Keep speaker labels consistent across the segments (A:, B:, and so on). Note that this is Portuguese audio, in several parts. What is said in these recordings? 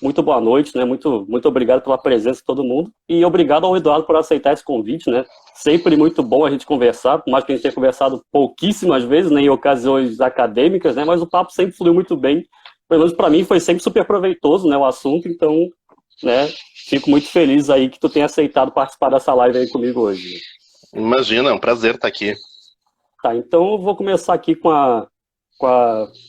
A: muito boa noite, né? Muito obrigado pela presença de todo mundo. E obrigado ao Eduardo por aceitar esse convite, né? Sempre muito bom a gente conversar, por mais que a gente tenha conversado pouquíssimas vezes, né, em ocasiões acadêmicas, né? Mas o papo sempre fluiu muito bem. Pelo menos para mim foi sempre super proveitoso, né, o assunto. Então, né, fico muito feliz aí que tu tenha aceitado participar dessa live aí comigo hoje.
B: Imagina, é um prazer estar aqui.
A: Tá, então eu vou começar aqui com a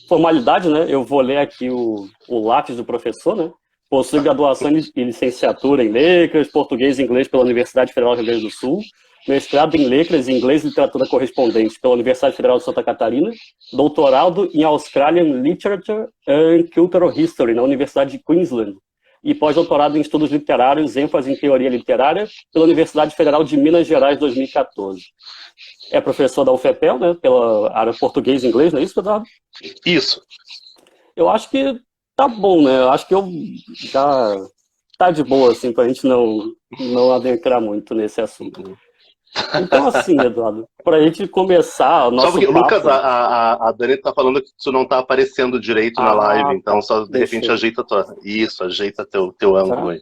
A: formalidade, né? Eu vou ler aqui o lápis do professor, né? Possui graduação e licenciatura em Letras, Português e Inglês pela Universidade Federal do Rio Grande do Sul, mestrado em Letras, Inglês e Literatura Correspondente pela Universidade Federal de Santa Catarina, doutorado em Australian Literature and Cultural History na Universidade de Queensland e pós-doutorado em Estudos Literários, ênfase em Teoria Literária pela Universidade Federal de Minas Gerais, 2014. É professor da UFPEL, né, pela área português e inglês, não é isso, Eduardo?
B: Isso.
A: Eu acho que tá bom, né? Eu acho que eu já tá de boa, assim, pra gente não adentrar muito nesse assunto. Então, assim, Eduardo, pra gente começar o
B: Só
A: nosso
B: porque,
A: papo...
B: Lucas, a Dani tá falando que tu não tá aparecendo direito na live, então
A: tá.
B: só de repente
A: Deixa
B: ajeita ajeita teu ângulo aí.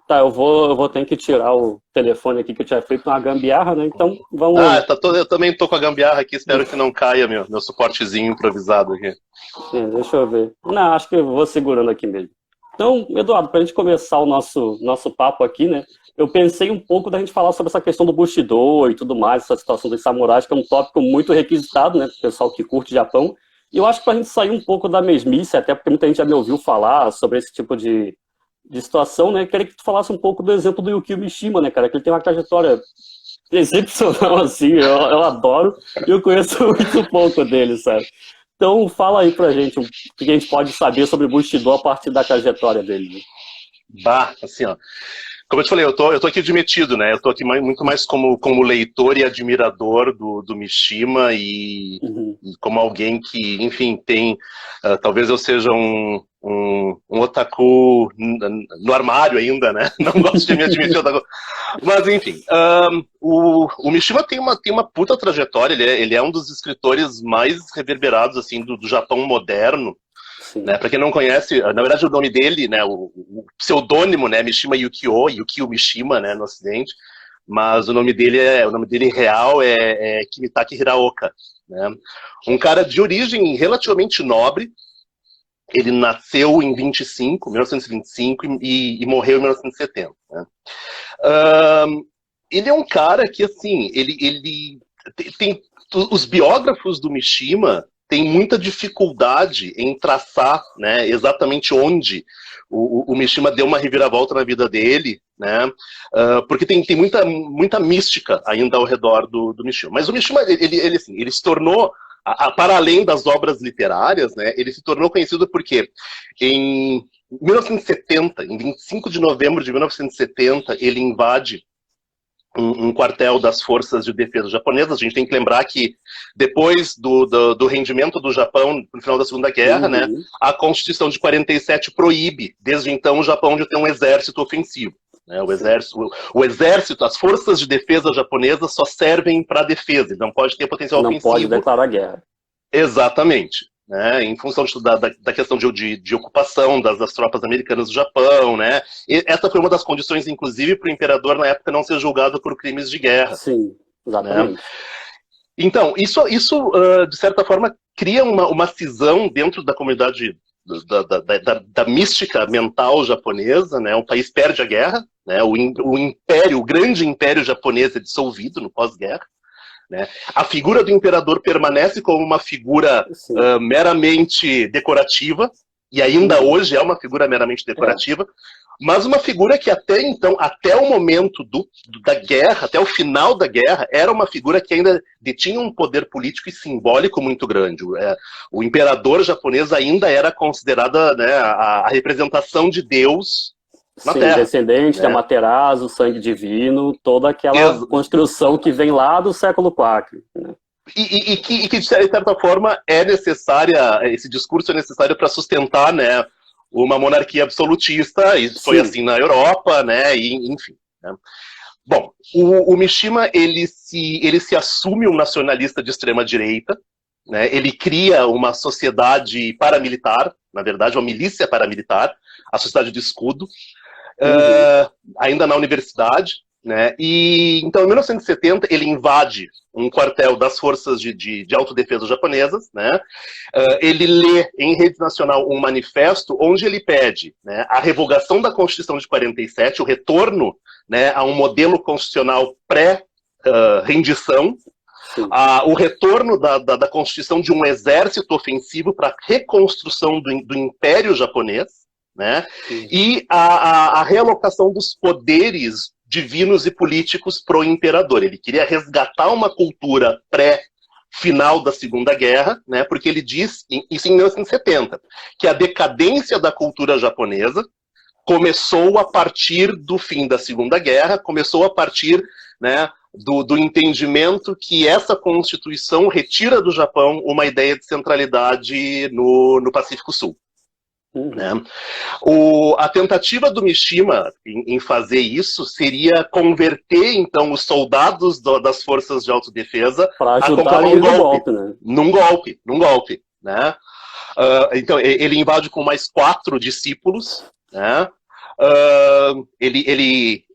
A: Tá, eu vou ter que tirar o telefone aqui que eu tinha feito uma gambiarra, né? Então, vamos...
B: Eu também tô com a gambiarra aqui, espero que não caia meu suportezinho improvisado aqui.
A: Deixa eu ver. Não, acho que eu vou segurando aqui mesmo. Então, Eduardo, para a gente começar o nosso papo aqui, né? Eu pensei um pouco da gente falar sobre essa questão do Bushido e tudo mais, essa situação dos samurais, que é um tópico muito requisitado, né? Para o pessoal que curte Japão. E eu acho que para a gente sair um pouco da mesmice, até porque muita gente já me ouviu falar sobre esse tipo de situação, né? Queria que tu falasse um pouco do exemplo do Yukio Mishima, né, cara? Que ele tem uma trajetória excepcional, assim, eu adoro, e eu conheço muito pouco dele, sabe? Então, fala aí pra gente o que a gente pode saber sobre o Bushido a partir da trajetória dele.
B: Assim, ó. Como eu te falei, eu tô aqui admitido, né? Eu tô aqui muito mais como leitor e admirador do Mishima e como alguém que, enfim, tem... talvez eu seja um otaku no armário ainda, né? Não gosto de me admitir otaku. Mas, enfim, o Mishima tem uma puta trajetória, ele é um dos escritores mais reverberados, assim, do Japão moderno. Né, para quem não conhece, na verdade o nome dele, né, o pseudônimo, né, Mishima Yukio Mishima, né, no Ocidente, mas o nome dele real é Kimitake Hiraoka, né, um cara de origem relativamente nobre. Ele nasceu em 1925 e morreu em 1970. Né. Ele é um cara que, assim, ele tem os biógrafos do Mishima tem muita dificuldade em traçar, né, exatamente onde o Mishima deu uma reviravolta na vida dele, né, porque tem muita mística ainda ao redor do Mishima. Mas o Mishima, ele se tornou, para além das obras literárias, né, ele se tornou conhecido porque em 1970, em 25 de novembro de 1970, ele invade um quartel das forças de defesa japonesas. A gente tem que lembrar que depois do rendimento do Japão no final da Segunda Guerra, né, a Constituição de 47 proíbe, desde então, o Japão de ter um exército ofensivo. Né, o exército, as forças de defesa japonesas só servem para defesa, não pode ter potencial ofensivo.
A: Não pode declarar guerra.
B: Exatamente. Né, em função da questão de ocupação das tropas americanas do Japão, né? E essa foi uma das condições, inclusive, para o imperador, na época, não ser julgado por crimes de guerra.
A: Sim, exatamente.
B: Né? Então, isso de certa forma, cria uma cisão dentro da comunidade da mística mental japonesa, né? O país perde a guerra, né? O grande império japonês é dissolvido no pós-guerra. Né? A figura do imperador permanece como uma figura meramente decorativa, e ainda hoje é uma figura meramente decorativa, mas uma figura que até então, até o momento da guerra, até o final da guerra, era uma figura que ainda detinha um poder político e simbólico muito grande. O imperador japonês ainda era considerada, né, a representação de Deus na Terra,
A: descendente de Amaterasu, sangue divino, toda aquela construção que vem lá do século IV. Né?
B: E que, de certa forma, é necessária, esse discurso é necessário para sustentar, né, uma monarquia absolutista, e foi assim na Europa, né, e, enfim. Né. Bom, o Mishima, ele se assume um nacionalista de extrema-direita, né, ele cria uma sociedade paramilitar, na verdade, uma milícia paramilitar, a Sociedade do Escudo, ainda na universidade, né? E então, em 1970, ele invade um quartel das forças de autodefesa japonesas, né? Ele lê em rede nacional um manifesto onde ele pede, né, a revogação da Constituição de 47, o retorno, né, a um modelo constitucional pré-rendição, o retorno da Constituição de um exército ofensivo para a reconstrução do Império Japonês, né? E a realocação dos poderes divinos e políticos pro imperador. Ele queria resgatar uma cultura pré-final da Segunda Guerra, né? Porque ele diz, isso em 1970, que a decadência da cultura japonesa começou a partir do fim da Segunda Guerra, começou a partir, né, do entendimento que essa Constituição retira do Japão uma ideia de centralidade no Pacífico Sul. Né? A tentativa do Mishima em fazer isso seria converter, então, os soldados das forças de autodefesa
A: para ajudarem no golpe, né?
B: Num golpe, né? Então, ele invade com mais 4 discípulos, né? Ele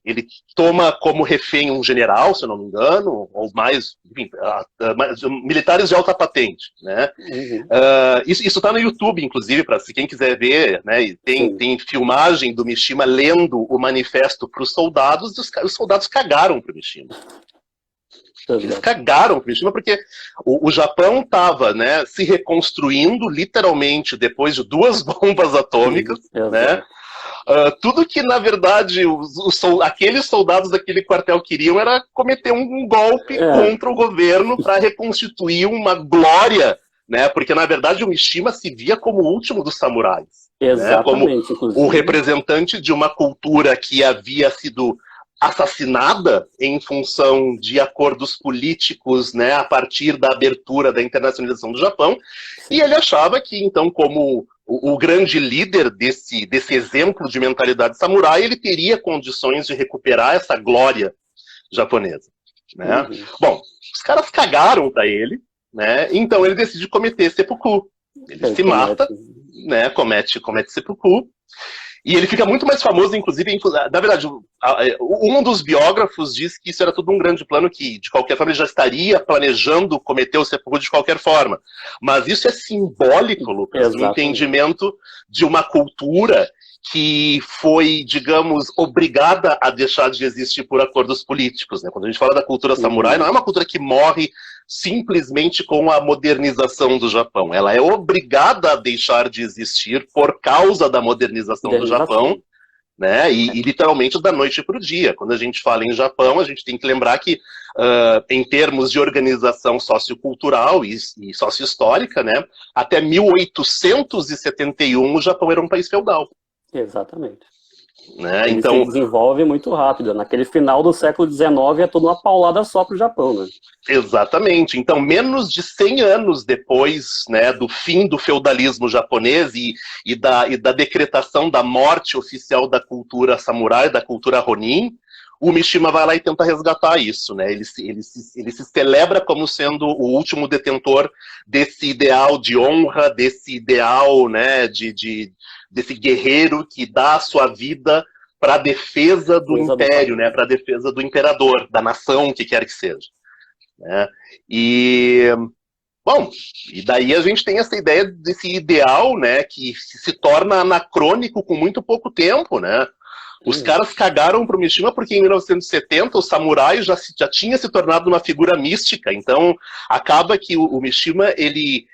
B: toma como refém um general, se eu não me engano, ou mais, enfim, militares de alta patente, né? Isso está no YouTube, inclusive, para se quem quiser ver, né? Tem filmagem do Mishima lendo o manifesto para os soldados, e os soldados cagaram para o Mishima. Eles cagaram para o Mishima porque o Japão estava, né, se reconstruindo, literalmente, depois de 2 bombas atômicas, né? Tudo que, na verdade, aqueles soldados daquele quartel queriam era cometer um golpe contra o governo para reconstituir uma glória, né? Porque, na verdade, o Mishima se via como o último dos samurais.
A: Exatamente,
B: né? Como o representante de uma cultura que havia sido assassinada em função de acordos políticos, né, a partir da abertura da internacionalização do Japão, e ele achava que, então, como o grande líder desse exemplo de mentalidade samurai, ele teria condições de recuperar essa glória japonesa. Né? Bom, os caras cagaram para ele, né? Então ele decide cometer seppuku. Ele se mata, né? Comete seppuku. E ele fica muito mais famoso, inclusive, na verdade, um dos biógrafos diz que isso era tudo um grande plano, que de qualquer forma ele já estaria planejando cometer o seppuku de qualquer forma. Mas isso é simbólico, Lucas, no entendimento de uma cultura que foi, digamos, obrigada a deixar de existir por acordos políticos. Né? Quando a gente fala da cultura samurai, não é uma cultura que morre simplesmente com a modernização do Japão. Ela é obrigada a deixar de existir por causa da modernização do Japão, né? E literalmente da noite para o dia. Quando a gente fala em Japão, a gente tem que lembrar que, em termos de organização sociocultural e sociohistórica, né, até 1871 o Japão era um país feudal.
A: Exatamente.
B: Né?
A: Ele
B: então,
A: se desenvolve muito rápido. Naquele final do século XIX é toda uma paulada só para o Japão. Né?
B: Exatamente. Então, menos de 100 anos depois, né, do fim do feudalismo japonês e da decretação da morte oficial da cultura samurai, da cultura Ronin, o Mishima vai lá e tenta resgatar isso. Né? Ele se celebra como sendo o último detentor desse ideal de honra, desse ideal, né, desse guerreiro que dá a sua vida para a defesa do império, né, para a defesa do imperador, da nação, que quer que seja. Né? Bom, e daí a gente tem essa ideia desse ideal, né, que se torna anacrônico com muito pouco tempo, né? Os caras cagaram pro Mishima porque em 1970 o samurai já tinha se tornado uma figura mística, então acaba que o Mishima ele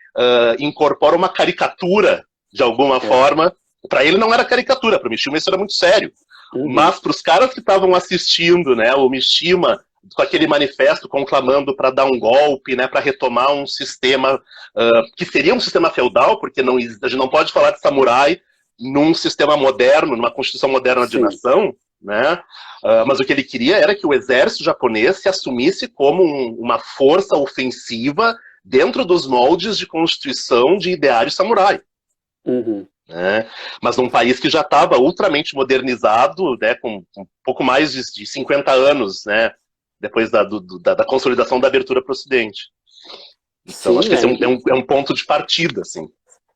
B: incorpora uma caricatura de alguma forma. Para ele não era caricatura, para o Mishima isso era muito sério. Mas para os caras que estavam assistindo, né, o Mishima com aquele manifesto conclamando para dar um golpe, né, para retomar um sistema que seria um sistema feudal, porque a gente não pode falar de samurai num sistema moderno, numa constituição moderna de nação, né? Mas o que ele queria era que o exército japonês se assumisse como uma força ofensiva dentro dos moldes de constituição de ideário samurai. Né? Mas num país que já estava ultramente modernizado, né, com um pouco mais de 50 anos, né, depois da consolidação da abertura para o Ocidente. Então, acho que esse é um ponto de partida, assim.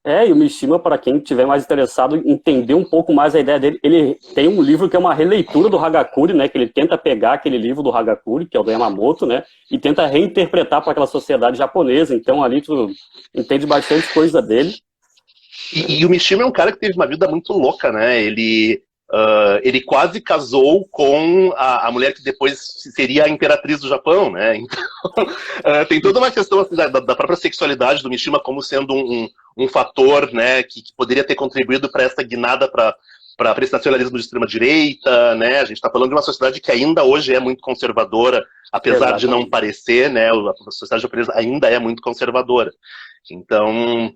A: E o Mishima, para quem estiver mais interessado em entender um pouco mais a ideia dele, ele tem um livro que é uma releitura do Hagakure, né, que ele tenta pegar aquele livro do Hagakure, que é o do Yamamoto, né, e tenta reinterpretar para aquela sociedade japonesa. Então ali tu entende bastante coisa dele.
B: E o Mishima é um cara que teve uma vida muito louca, né? Ele quase casou com a mulher que depois seria a imperatriz do Japão, né? Então, tem toda uma questão assim, da própria sexualidade do Mishima como sendo um fator, né, que poderia ter contribuído para essa guinada para esse nacionalismo de extrema-direita, né? A gente está falando de uma sociedade que ainda hoje é muito conservadora, apesar de não parecer, né? A sociedade japonesa ainda é muito conservadora. Então,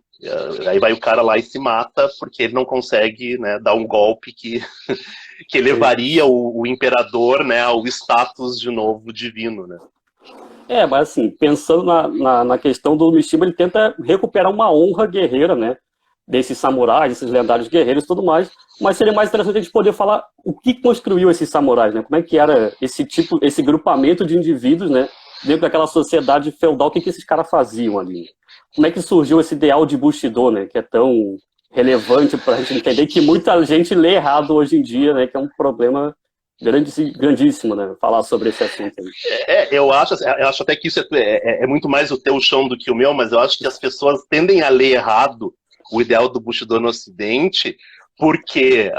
B: aí vai o cara lá e se mata porque ele não consegue, né, dar um golpe que elevaria o imperador, né, ao status de novo divino, né?
A: Mas assim, pensando na questão do Mishima, ele tenta recuperar uma honra guerreira, né, desses samurais, desses lendários guerreiros e tudo mais, mas seria mais interessante a gente poder falar o que construiu esses samurais, né, como é que era esse grupamento de indivíduos, né, dentro daquela sociedade feudal, o que esses caras faziam ali? Como é que surgiu esse ideal de Bushido, né, que é tão relevante para a gente entender que muita gente lê errado hoje em dia, né, que é um problema grandíssimo, né, falar sobre esse assunto.
B: Eu acho até que isso é muito mais o teu chão do que o meu, mas eu acho que as pessoas tendem a ler errado o ideal do Bushido no Ocidente, porque,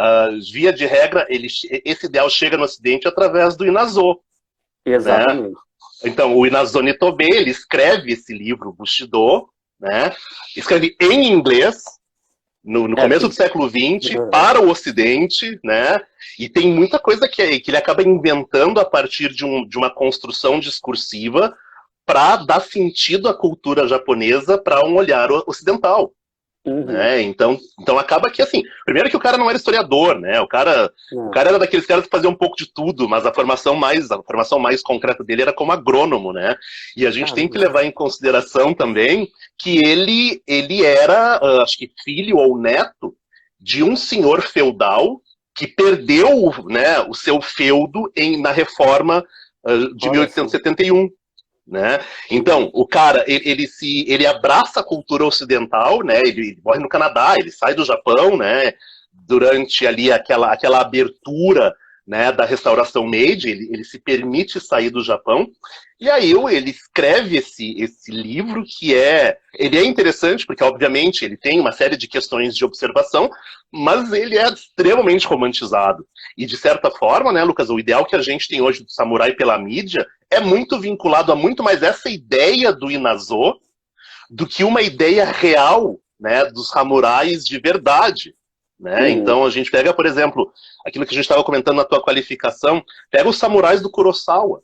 B: via de regra, esse ideal chega no Ocidente através do Inazo.
A: Exatamente.
B: Né? Então, o Inazo Nitobe, ele escreve esse livro, Bushido, né? Escreve em inglês, no começo do século XX, para o Ocidente, né? E tem muita coisa que ele acaba inventando a partir de uma construção discursiva para dar sentido à cultura japonesa para um olhar ocidental. Né? Então acaba que, assim, primeiro que o cara não era historiador, né? O cara era daqueles caras que faziam um pouco de tudo, mas a formação mais concreta dele era como agrônomo, né? E a gente tem que levar em consideração também que ele era, acho que filho ou neto de um senhor feudal que perdeu, né, o seu feudo na reforma de 1871. Né? Então, o cara, ele abraça a cultura ocidental, né? Ele morre no Canadá, ele sai do Japão, né? Durante ali aquela abertura, né, da restauração Meiji, ele se permite sair do Japão, e aí ele escreve esse livro ele é interessante, porque obviamente ele tem uma série de questões de observação, mas ele é extremamente romantizado. E de certa forma, né, Lucas, o ideal que a gente tem hoje do samurai pela mídia é muito vinculado a muito mais essa ideia do Inazo do que uma ideia real, né, dos samurais de verdade. Né? Então a gente pega, por exemplo, aquilo que a gente estava comentando na tua qualificação, pega os samurais do Kurosawa.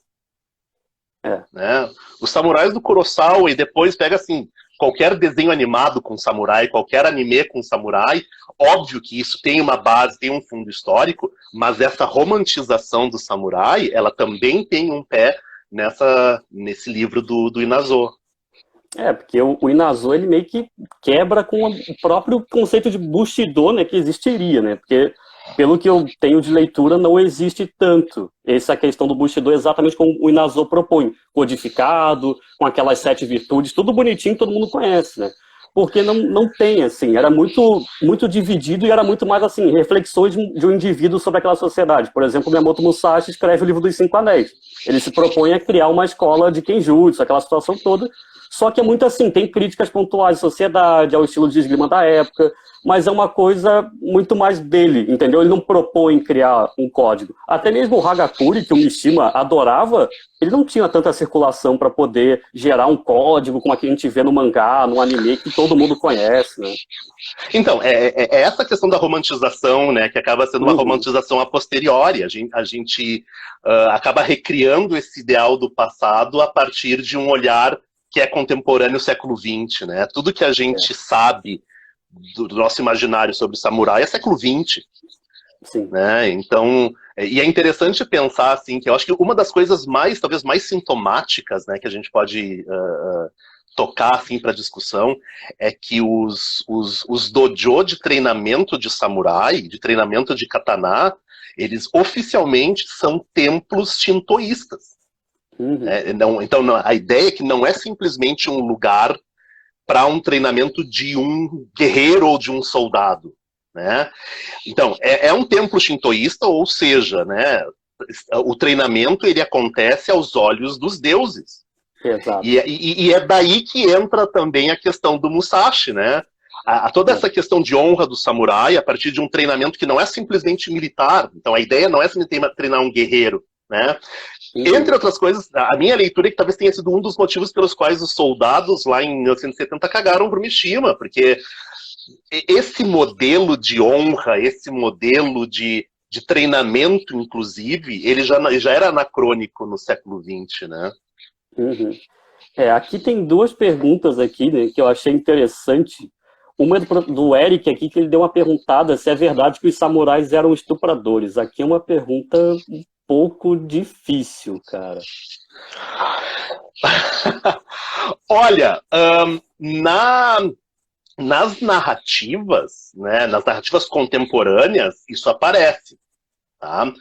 B: Né? Os samurais do Kurosawa, e depois pega assim, qualquer desenho animado com samurai, qualquer anime com samurai, óbvio que isso tem uma base, tem um fundo histórico, mas essa romantização do samurai, ela também tem um pé nesse livro do Inazo.
A: Porque o Inazo, ele meio que quebra com o próprio conceito de Bushido, né, que existiria, né, porque pelo que eu tenho de leitura, não existe tanto essa questão do Bushido exatamente como o Inazo propõe, codificado, com aquelas 7 virtudes, tudo bonitinho, todo mundo conhece, né, porque não tem, assim, era muito, muito dividido e era muito mais, assim, reflexões de um indivíduo sobre aquela sociedade. Por exemplo, o Miyamoto Musashi escreve o livro dos 5 Anéis. Ele se propõe a criar uma escola de Kenjutsu, aquela situação toda. Só que é muito assim, tem críticas pontuais à sociedade, ao estilo de esgrima da época, mas é uma coisa muito mais dele, entendeu? Ele não propõe criar um código. Até mesmo o Hagakure, que o Mishima adorava, ele não tinha tanta circulação para poder gerar um código como a que a gente vê no mangá, no anime, que todo mundo conhece, né?
B: Então, é essa questão da romantização, né, que acaba sendo uma romantização a posteriori. A gente acaba recriando esse ideal do passado a partir de um olhar que é contemporâneo século XX, né? Tudo que a gente sabe do nosso imaginário sobre samurai é século XX.
A: Sim.
B: Né? Então, e é interessante pensar, assim, que eu acho que uma das coisas talvez mais sintomáticas, né, que a gente pode tocar, assim, para discussão, é que os dojo de treinamento de samurai, de treinamento de katana, eles oficialmente são templos shintoístas. Então, a ideia é que não é simplesmente um lugar para um treinamento de um guerreiro ou de um soldado, né? Então, é um templo shintoísta, ou seja, né, o treinamento ele acontece aos olhos dos deuses.
A: Exato.
B: E é daí que entra também a questão do Musashi, né? Toda essa questão de honra do samurai a partir de um treinamento que não é simplesmente militar. Então a ideia não é treinar um guerreiro, né? Entre outras coisas, a minha leitura é que talvez tenha sido um dos motivos pelos quais os soldados lá em 1970 cagaram pro Mishima, porque esse modelo de honra, esse modelo de treinamento, inclusive, ele já era anacrônico no século XX, né?
A: Uhum. Aqui tem duas perguntas aqui, né, que eu achei interessante. Uma é do Eric aqui, que ele deu uma perguntada se é verdade que os samurais eram estupradores. Aqui é uma pergunta um pouco difícil, cara.
B: Olha, nas narrativas, né, nas narrativas contemporâneas, isso aparece. Tá?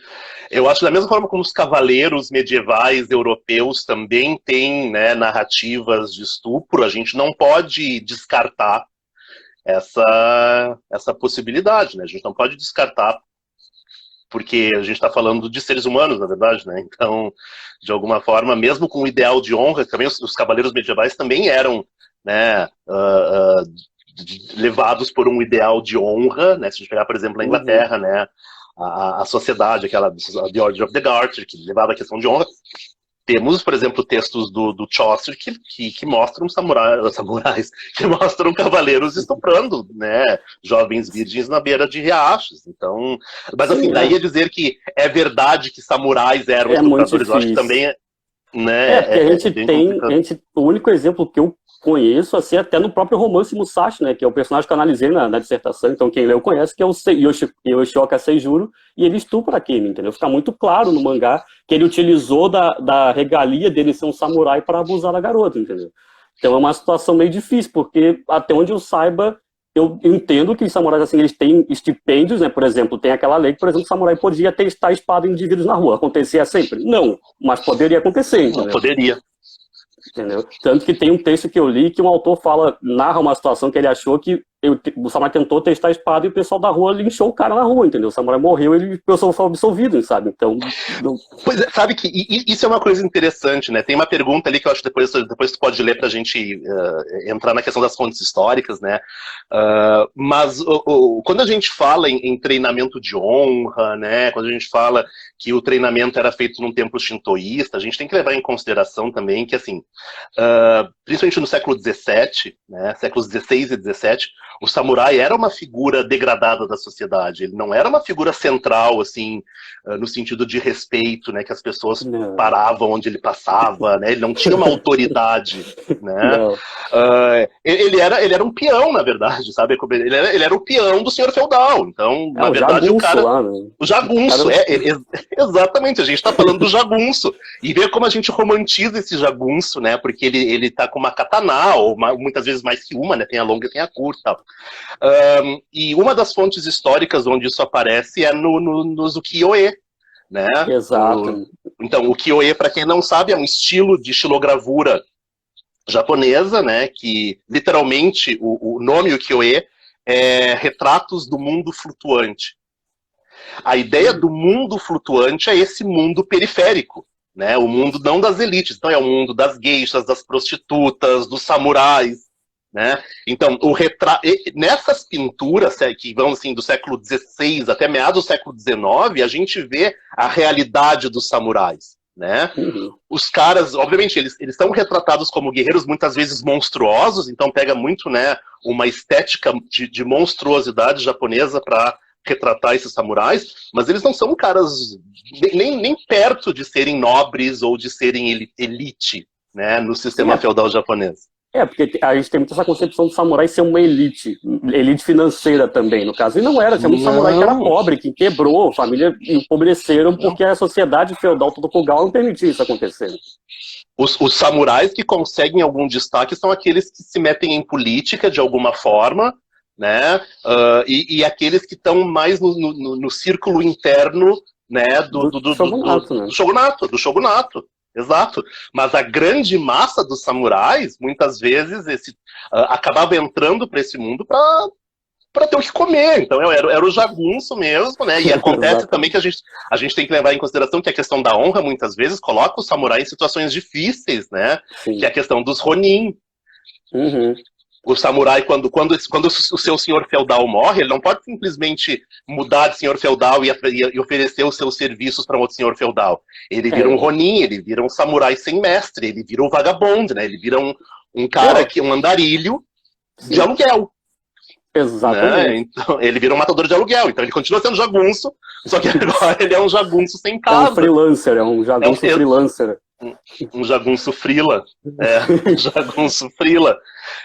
B: Eu acho que da mesma forma como os cavaleiros medievais europeus também têm, né, narrativas de estupro, a gente não pode descartar essa possibilidade, né? A gente não pode descartar, porque a gente está falando de seres humanos, na verdade, né? Então, de alguma forma, mesmo com o ideal de honra, também os cavaleiros medievais também eram, né, levados por um ideal de honra, né? Se a gente pegar, por exemplo, na Inglaterra, né, a sociedade, aquela The Order of the Garter, que levava a questão de honra. Temos, por exemplo, textos do Chaucer que mostram samurais, que mostram cavaleiros estuprando, né, jovens virgens na beira de riachos. Então, mas assim, daí é dizer que é verdade que samurais eram estupradores, eu acho que também né,
A: porque a gente o único exemplo que eu conheço, assim, até no próprio romance Musashi, né, que é o personagem que eu analisei na dissertação, então quem leu conhece, que é o Yoshioka Seijuro, e ele estupra a Kimi, entendeu? Fica muito claro no mangá que ele utilizou da regalia dele ser um samurai para abusar da garota, entendeu? Então é uma situação meio difícil, porque até onde eu saiba, eu entendo que os samurais, assim, eles têm estipêndios, né, por exemplo, tem aquela lei que, por exemplo, o samurai podia testar a espada em indivíduos na rua. Acontecia sempre? Não, mas poderia acontecer, entendeu?
B: Poderia.
A: Entendeu? Tanto que tem um texto que eu li que um autor narra uma situação que ele achou que o samurai tentou testar a espada e o pessoal da rua linchou o cara na rua, entendeu? O samurai morreu e o pessoal foi absolvido, sabe? Então...
B: Pois é, sabe que isso é uma coisa interessante, né? Tem uma pergunta ali que eu acho que depois tu pode ler pra gente entrar na questão das fontes históricas, né? Mas quando a gente fala em treinamento de honra, né? Quando a gente fala que o treinamento era feito num templo shintoísta, a gente tem que levar em consideração também que, assim, principalmente no século XVII, né? Séculos XVI e XVII, o samurai era uma figura degradada da sociedade. Ele não era uma figura central, assim, no sentido de respeito, né? Que as pessoas paravam onde ele passava, né? Ele não tinha uma autoridade, né? Ele era um peão, na verdade, sabe? Ele era o peão do senhor feudal. Então, na verdade, o cara... Lá, né? O jagunço, exatamente. A gente tá falando do jagunço. E ver como a gente romantiza esse jagunço, né? Porque ele tá com uma katana, ou muitas vezes mais que uma, né? Tem a longa e tem a curta e tal. E uma das fontes históricas onde isso aparece é no Ukiyo-e, né?
A: Exato.
B: Então, o Ukiyo-e, para quem não sabe, é um estilo de xilogravura japonesa, né? Que literalmente o nome Ukiyo-e é retratos do mundo flutuante. A ideia do mundo flutuante é esse mundo periférico, né? O mundo não das elites, então é o mundo das geishas, das prostitutas, dos samurais, né? Então, nessas pinturas que vão assim do século XVI até meados do século XIX, a gente vê a realidade dos samurais, né? Os caras, obviamente, eles são retratados como guerreiros muitas vezes monstruosos, então pega muito, né, uma estética de monstruosidade japonesa para retratar esses samurais, mas eles não são caras nem perto de serem nobres ou de serem elite, né, no sistema feudal japonês.
A: Porque a gente tem muito essa concepção do samurai ser uma elite financeira também, no caso. E não era, tinha muito samurai que era pobre, que quebrou, família empobreceram porque a sociedade feudal tokugawa não permitia isso acontecer.
B: Os samurais que conseguem algum destaque são aqueles que se metem em política de alguma forma, né? E aqueles que estão mais no círculo interno, né, do shogunato. exato. Mas a grande massa dos samurais, muitas vezes, acabava entrando para esse mundo para ter o que comer. Então era o jagunço mesmo, né? E acontece também que a gente tem que levar em consideração que a questão da honra, muitas vezes, coloca o samurai em situações difíceis, né?
A: Sim.
B: Que é a questão dos ronin.
A: Uhum.
B: O samurai, quando o seu senhor feudal morre, ele não pode simplesmente mudar de senhor feudal e oferecer os seus serviços para um outro senhor feudal. Ele vira um ronin, ele vira um samurai sem mestre, ele vira um vagabundo, né? Ele vira um cara, um andarilho de aluguel.
A: Exatamente.
B: Né? Então, ele vira um matador de aluguel, então ele continua sendo jagunço, só que agora ele é um jagunço sem casa.
A: É um freelancer, é um jagunço freelancer.
B: Um jagunço frila. Um jagunço frila.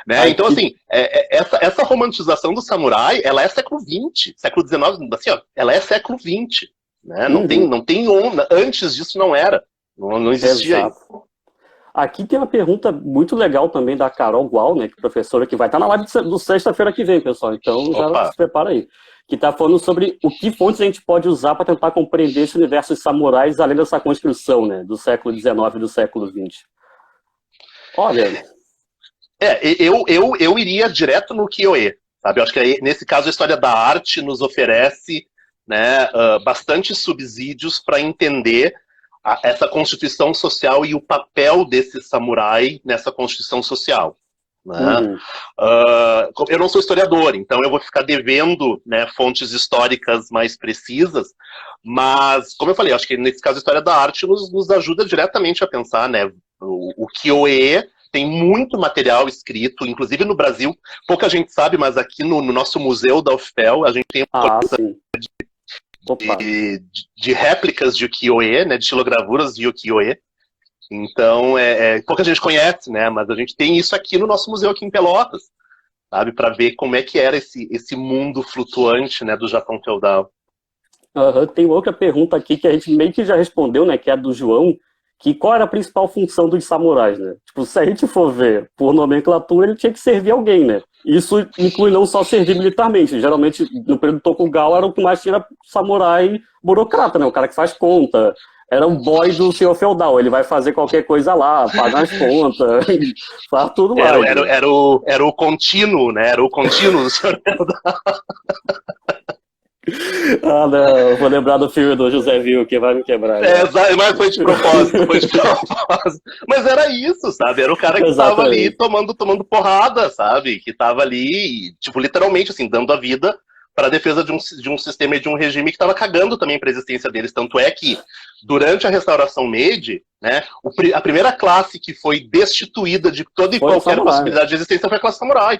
B: Né? Então, assim, essa romantização do samurai, ela é século XX, século XIX, assim, ó, ela é século XX. Né? Não tem onda. Antes disso não era. Não existia.
A: Exato. Aqui tem uma pergunta muito legal também da Carol Gual, né, que é professora que vai estar na live do sexta-feira que vem, pessoal. Então já se prepara aí. Que está falando sobre o que fontes a gente pode usar para tentar compreender esse universo de samurais além dessa construção, né, do século XIX e do século XX. Olha...
B: Eu iria direto no Kyoe, sabe? Eu acho que nesse caso a história da arte nos oferece, né, bastante subsídios para entender essa constituição social e o papel desse samurai nessa constituição social. Né? Eu não sou historiador, então eu vou ficar devendo, né, fontes históricas mais precisas, mas, como eu falei, acho que nesse caso a história da arte nos ajuda diretamente a pensar, né, o Kyoe tem muito material escrito, inclusive no Brasil, pouca gente sabe, mas aqui no nosso museu da UFPEL a gente tem uma de réplicas de ukiyo-e, né, de estilogravuras de ukiyo-e. Então, pouca gente conhece, né, mas a gente tem isso aqui no nosso museu aqui em Pelotas, sabe, para ver como é que era esse mundo flutuante, né, do Japão feudal.
A: Tem outra pergunta aqui que a gente meio que já respondeu, né, que é a do João, que qual era a principal função dos samurais, né? Tipo, se a gente for ver por nomenclatura, ele tinha que servir alguém, né? Isso inclui não só servir militarmente. Geralmente, no período do Tokugawa, era o que mais tinha samurai burocrata, né? O cara que faz conta. Era o boy do senhor feudal. Ele vai fazer qualquer coisa lá, pagar as contas, faz tudo lá.
B: Era o contínuo, né? Era o contínuo do senhor feudal.
A: Ah, não, vou lembrar do filme do José Vil, que vai me quebrar. Né?
B: Mas foi de propósito, Mas era isso, sabe? Era o cara que estava ali tomando porrada, sabe? Que estava ali, tipo, literalmente, assim, dando a vida para a defesa de um sistema e de um regime que estava cagando também para a existência deles. Tanto é que, durante a restauração Meiji, né, a primeira classe que foi destituída de toda e qualquer possibilidade de existência foi a classe samurai.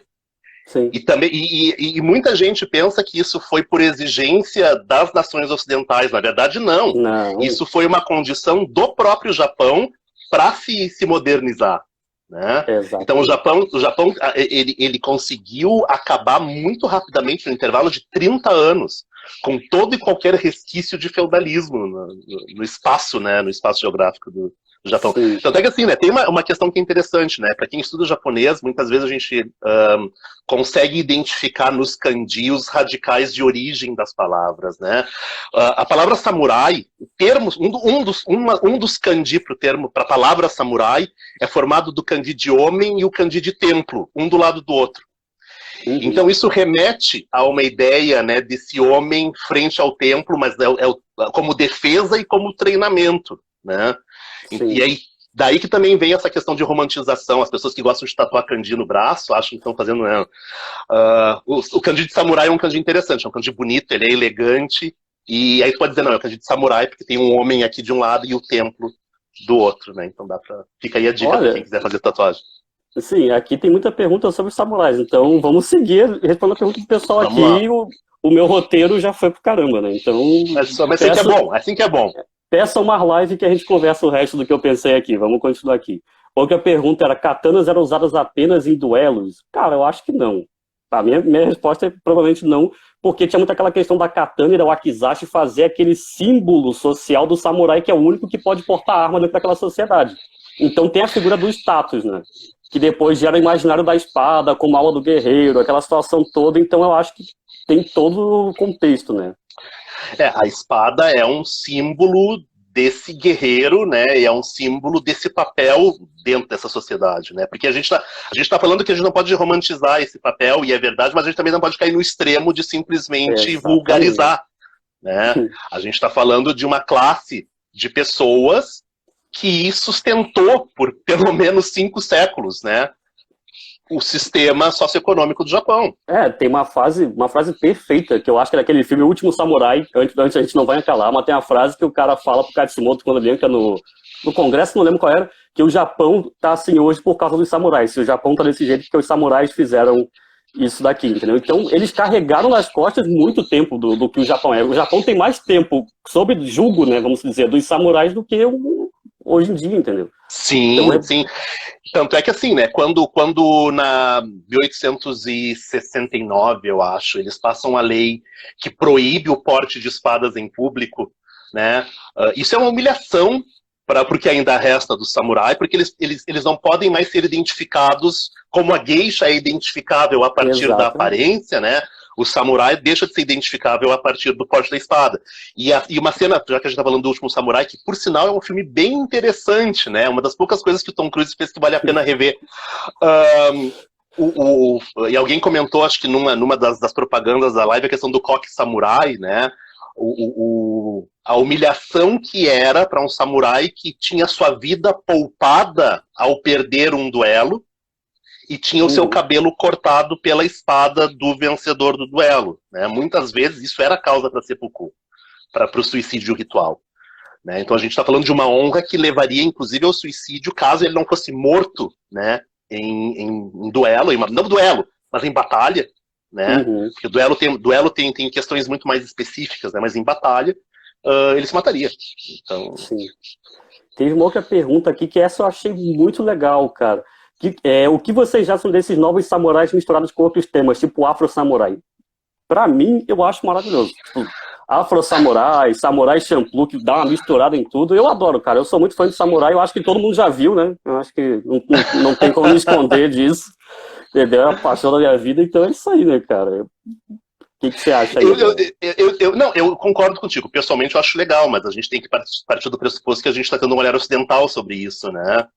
A: Sim.
B: E muita gente pensa que isso foi por exigência das nações ocidentais. Na verdade, não. Isso foi uma condição do próprio Japão para se modernizar. Né? Então o Japão ele conseguiu acabar muito rapidamente, no intervalo de 30 anos, com todo e qualquer resquício de feudalismo no espaço, né, no espaço geográfico do Japão. Sim. Então, até que assim, né, tem uma questão que é interessante, né? Para quem estuda japonês, muitas vezes a gente consegue identificar nos kanji os radicais de origem das palavras, né? A palavra samurai, um dos kanji para a palavra samurai é formado do kanji de homem e o kanji de templo, um do lado do outro. Então isso remete a uma ideia, né, desse homem frente ao templo, mas como defesa e como treinamento, né? E aí, daí que também vem essa questão de romantização. As pessoas que gostam de tatuar kanji no braço acham que estão fazendo... o kanji de samurai é um kanji interessante, é um kanji bonito, ele é elegante. E aí tu pode dizer, não, é o kanji de samurai porque tem um homem aqui de um lado e o templo do outro, né? Então fica aí a dica para quem quiser fazer tatuagem.
A: Sim, aqui tem muita pergunta sobre os samurais, então vamos seguir, respondendo a pergunta do pessoal aqui. O meu roteiro já foi pro caramba, né? Então...
B: Mas assim que é bom.
A: Peça uma live que a gente conversa o resto do que eu pensei aqui. Vamos continuar aqui. Outra pergunta era, katanas eram usadas apenas em duelos? Cara, eu acho que não. A minha resposta é provavelmente não, porque tinha muito aquela questão da katana e da wakizashi fazer aquele símbolo social do samurai, que é o único que pode portar arma dentro daquela sociedade. Então tem a figura do status, né? Que depois gera o imaginário da espada, como a aula do guerreiro, aquela situação toda. Então eu acho que tem todo o contexto, né?
B: A espada é um símbolo desse guerreiro, né, e é um símbolo desse papel dentro dessa sociedade, né, porque a gente tá falando que a gente não pode romantizar esse papel, e é verdade, mas a gente também não pode cair no extremo de simplesmente
A: Exatamente.
B: vulgarizar, né, a gente está falando de uma classe de pessoas que sustentou por pelo menos 5 séculos, né, o sistema socioeconômico do Japão.
A: Tem uma frase perfeita, que eu acho que é daquele filme O Último Samurai, antes a gente não vai acalar, mas tem uma frase que o cara fala pro Katsumoto quando ele entra no Congresso, não lembro qual era, que o Japão tá assim hoje por causa dos samurais. Se o Japão tá desse jeito, porque os samurais fizeram isso daqui, entendeu? Então, eles carregaram nas costas muito tempo do que o Japão é. O Japão tem mais tempo sob julgo, né, vamos dizer, dos samurais do que hoje em dia, entendeu?
B: Sim,
A: então,
B: sim. Tanto é que assim, né, quando na 1869, eu acho, eles passam a lei que proíbe o porte de espadas em público, né, isso é uma humilhação porque ainda resta do samurai, porque eles não podem mais ser identificados como a geisha é identificável a partir da aparência, né, o samurai deixa de ser identificável a partir do porte da espada. E uma cena, já que a gente está falando do Último Samurai, que por sinal é um filme bem interessante, né? Uma das poucas coisas que o Tom Cruise fez que vale a pena rever. E alguém comentou, acho que numa das propagandas da live, a questão do coque samurai, né? A humilhação que era para um samurai que tinha sua vida poupada ao perder um duelo, e tinha o seu cabelo cortado pela espada do vencedor do duelo, né? Muitas vezes isso era causa para seppuku, para o suicídio ritual, né? Então a gente está falando de uma honra que levaria inclusive ao suicídio caso ele não fosse morto, né, em duelo, não duelo, mas em batalha, né? Porque o duelo tem questões muito mais específicas, né? Mas em batalha ele se mataria. Então...
A: Sim. Teve uma outra pergunta aqui que essa eu achei muito legal, cara. O que vocês acham desses novos samurais misturados com outros temas, tipo Afro-Samurai? Pra mim, eu acho maravilhoso. Tipo, Afro-Samurai, Samurai Champloo, que dá uma misturada em tudo. Eu adoro, cara. Eu sou muito fã de samurai. Eu acho que todo mundo já viu, né? Eu acho que não tem como me esconder disso. Entendeu? É a paixão da minha vida. Então é isso aí, né, cara? O que você acha aí?
B: Eu concordo contigo. Pessoalmente eu acho legal, mas a gente tem que partir do pressuposto que a gente está tendo um olhar ocidental sobre isso, né?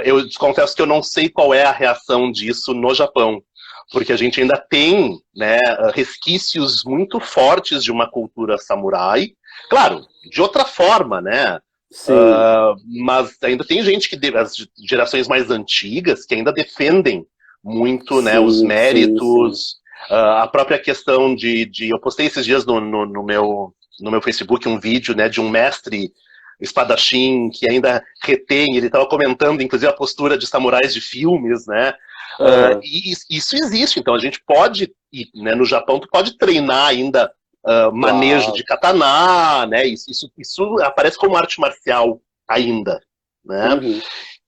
B: Eu confesso que eu não sei qual é a reação disso no Japão, porque a gente ainda tem, né, resquícios muito fortes de uma cultura samurai, claro, de outra forma, né? Mas ainda tem gente as gerações mais antigas que ainda defendem muito, né, os méritos. A própria questão eu postei esses dias no meu Facebook um vídeo, né, de um mestre espadachim que ainda retém, ele estava comentando inclusive a postura de samurais de filmes, né, e isso existe. Então a gente pode, né, no Japão tu pode treinar ainda manejo de katana, né, isso aparece como arte marcial ainda, né.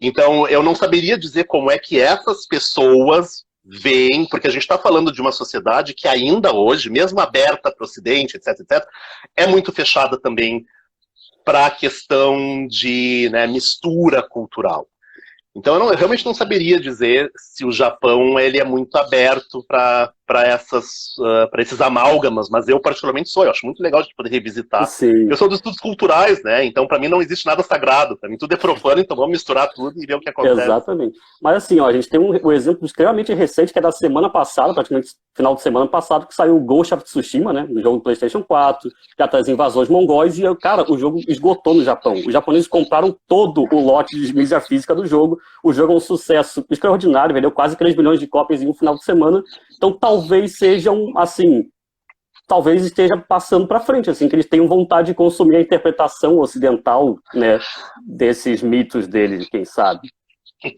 B: Então eu não saberia dizer como é que essas pessoas veem, porque a gente está falando de uma sociedade que ainda hoje, mesmo aberta para o Ocidente, etc, é muito fechada também para a questão de, né, mistura cultural. Então eu realmente não saberia dizer se o Japão ele é muito aberto para esses amálgamas, mas eu particularmente sou. Eu acho muito legal de poder revisitar.
A: Sim.
B: Eu sou dos estudos culturais, né? Então para mim não existe nada sagrado. Para mim tudo é profano, então vamos misturar tudo e ver o que acontece.
A: Exatamente. Mas assim, ó, a gente tem um exemplo extremamente recente que é da semana passada, praticamente final de semana passado, que saiu o Ghost of Tsushima, né? No jogo do PlayStation 4, já tá as invasões mongóis, e, cara, o jogo esgotou no Japão. Os japoneses compraram todo o lote de mídia física do jogo. O jogo é um sucesso extraordinário, vendeu quase 3 milhões de cópias em um final de semana. Então talvez sejam, assim, talvez esteja passando para frente, assim, que eles tenham vontade de consumir a interpretação ocidental, né, desses mitos deles, quem sabe.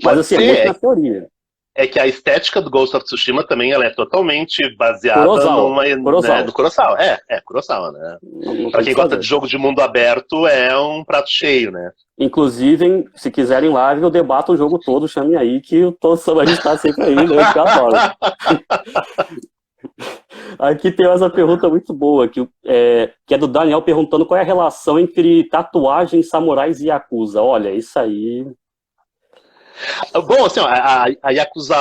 A: Mas assim, é muito na teoria.
B: É que a estética do Ghost of Tsushima também ela é totalmente baseada
A: Kurosawa.
B: Né, do Kurosawa. Kurosawa, né? Pra quem gosta de jogo de mundo aberto, é um prato cheio, né?
A: Inclusive, se quiserem live, eu debato o jogo todo, chame aí, que a gente tá sempre aí, né? Eu adoro. Aqui tem essa pergunta muito boa, que é do Daniel perguntando qual é a relação entre tatuagem, samurais e Yakuza. Olha, isso aí...
B: Bom, assim, a Yakuza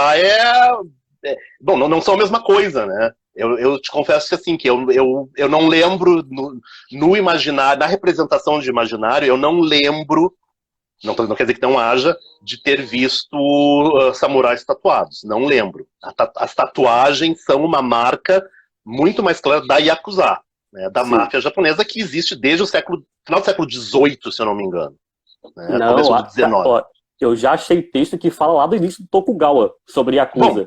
B: bom, não são a mesma coisa, né? Eu te confesso que assim, que eu não lembro no imaginário, na representação de imaginário, eu não lembro, não quer dizer que não haja, de ter visto samurais tatuados. Não lembro. As tatuagens são uma marca muito mais clara da Yakuza, né, da máfia japonesa, que existe desde o final do século XVIII, se eu não me engano. Né,
A: Não,
B: começo do XIX.
A: ó, eu já achei texto que fala lá do início do Tokugawa, sobre Yakuza.
B: Bom,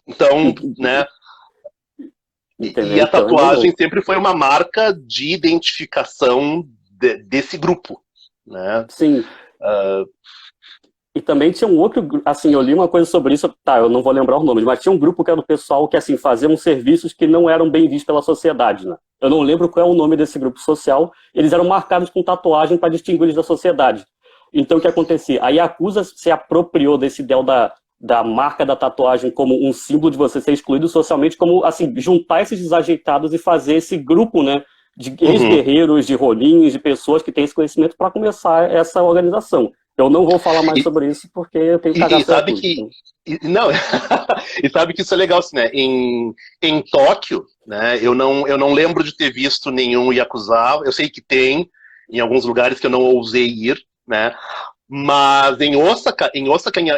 B: então, né...
A: Entendeu?
B: E a tatuagem
A: Então,
B: sempre foi uma marca de identificação desse grupo, né?
A: sim. E também tinha um outro, assim, eu li uma coisa sobre isso, tá, eu não vou lembrar os nomes, mas tinha um grupo que era do pessoal que, assim, faziam serviços que não eram bem vistos pela sociedade, né? Eu não lembro qual é o nome desse grupo social, eles eram marcados com tatuagem para distinguir eles da sociedade. Então, o que acontecia? A Yakuza se apropriou desse ideal da marca da tatuagem como um símbolo de você ser excluído socialmente, como, assim, juntar esses desajeitados e fazer esse grupo, né, de ex-guerreiros, de rolinhos, de pessoas que têm esse conhecimento para começar essa organização. Eu não vou falar mais sobre isso porque eu tenho que cagar
B: sabe que não, e sabe que isso é legal, assim, né? Em Tóquio, né? Eu não lembro de ter visto nenhum Yakuza. Eu sei que tem em alguns lugares que eu não ousei ir, né? Mas em Osaka,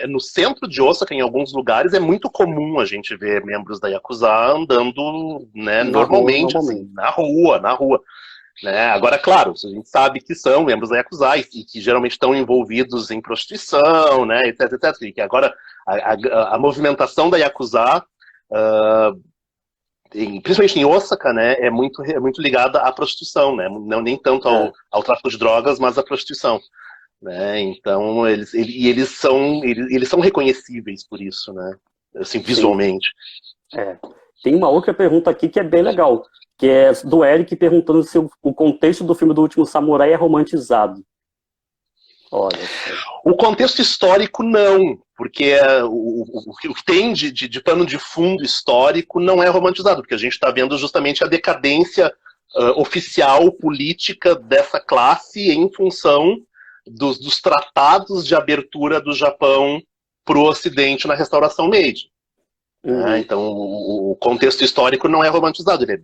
B: no centro de Osaka, em alguns lugares, é muito comum a gente ver membros da Yakuza andando, né, normalmente, assim, na rua. Né? Agora, claro, a gente sabe que são membros da Yakuza e que geralmente estão envolvidos em prostituição, né, etc, etc. E que agora a movimentação da Yakuza, principalmente em Osaka, né, é muito ligada à prostituição, né? Não nem tanto ao tráfico de drogas, mas à prostituição. Né? Então, eles são reconhecíveis por isso, né? Assim, visualmente.
A: Tem uma outra pergunta aqui que é bem legal, que é do Eric perguntando se o contexto do filme do Último Samurai é romantizado. Olha.
B: O contexto histórico não, porque o que tem de pano de fundo histórico não é romantizado, porque a gente está vendo justamente a decadência oficial, política dessa classe em função dos tratados de abertura do Japão para o Ocidente na restauração Meiji. Então, o contexto histórico não é romantizado, ele é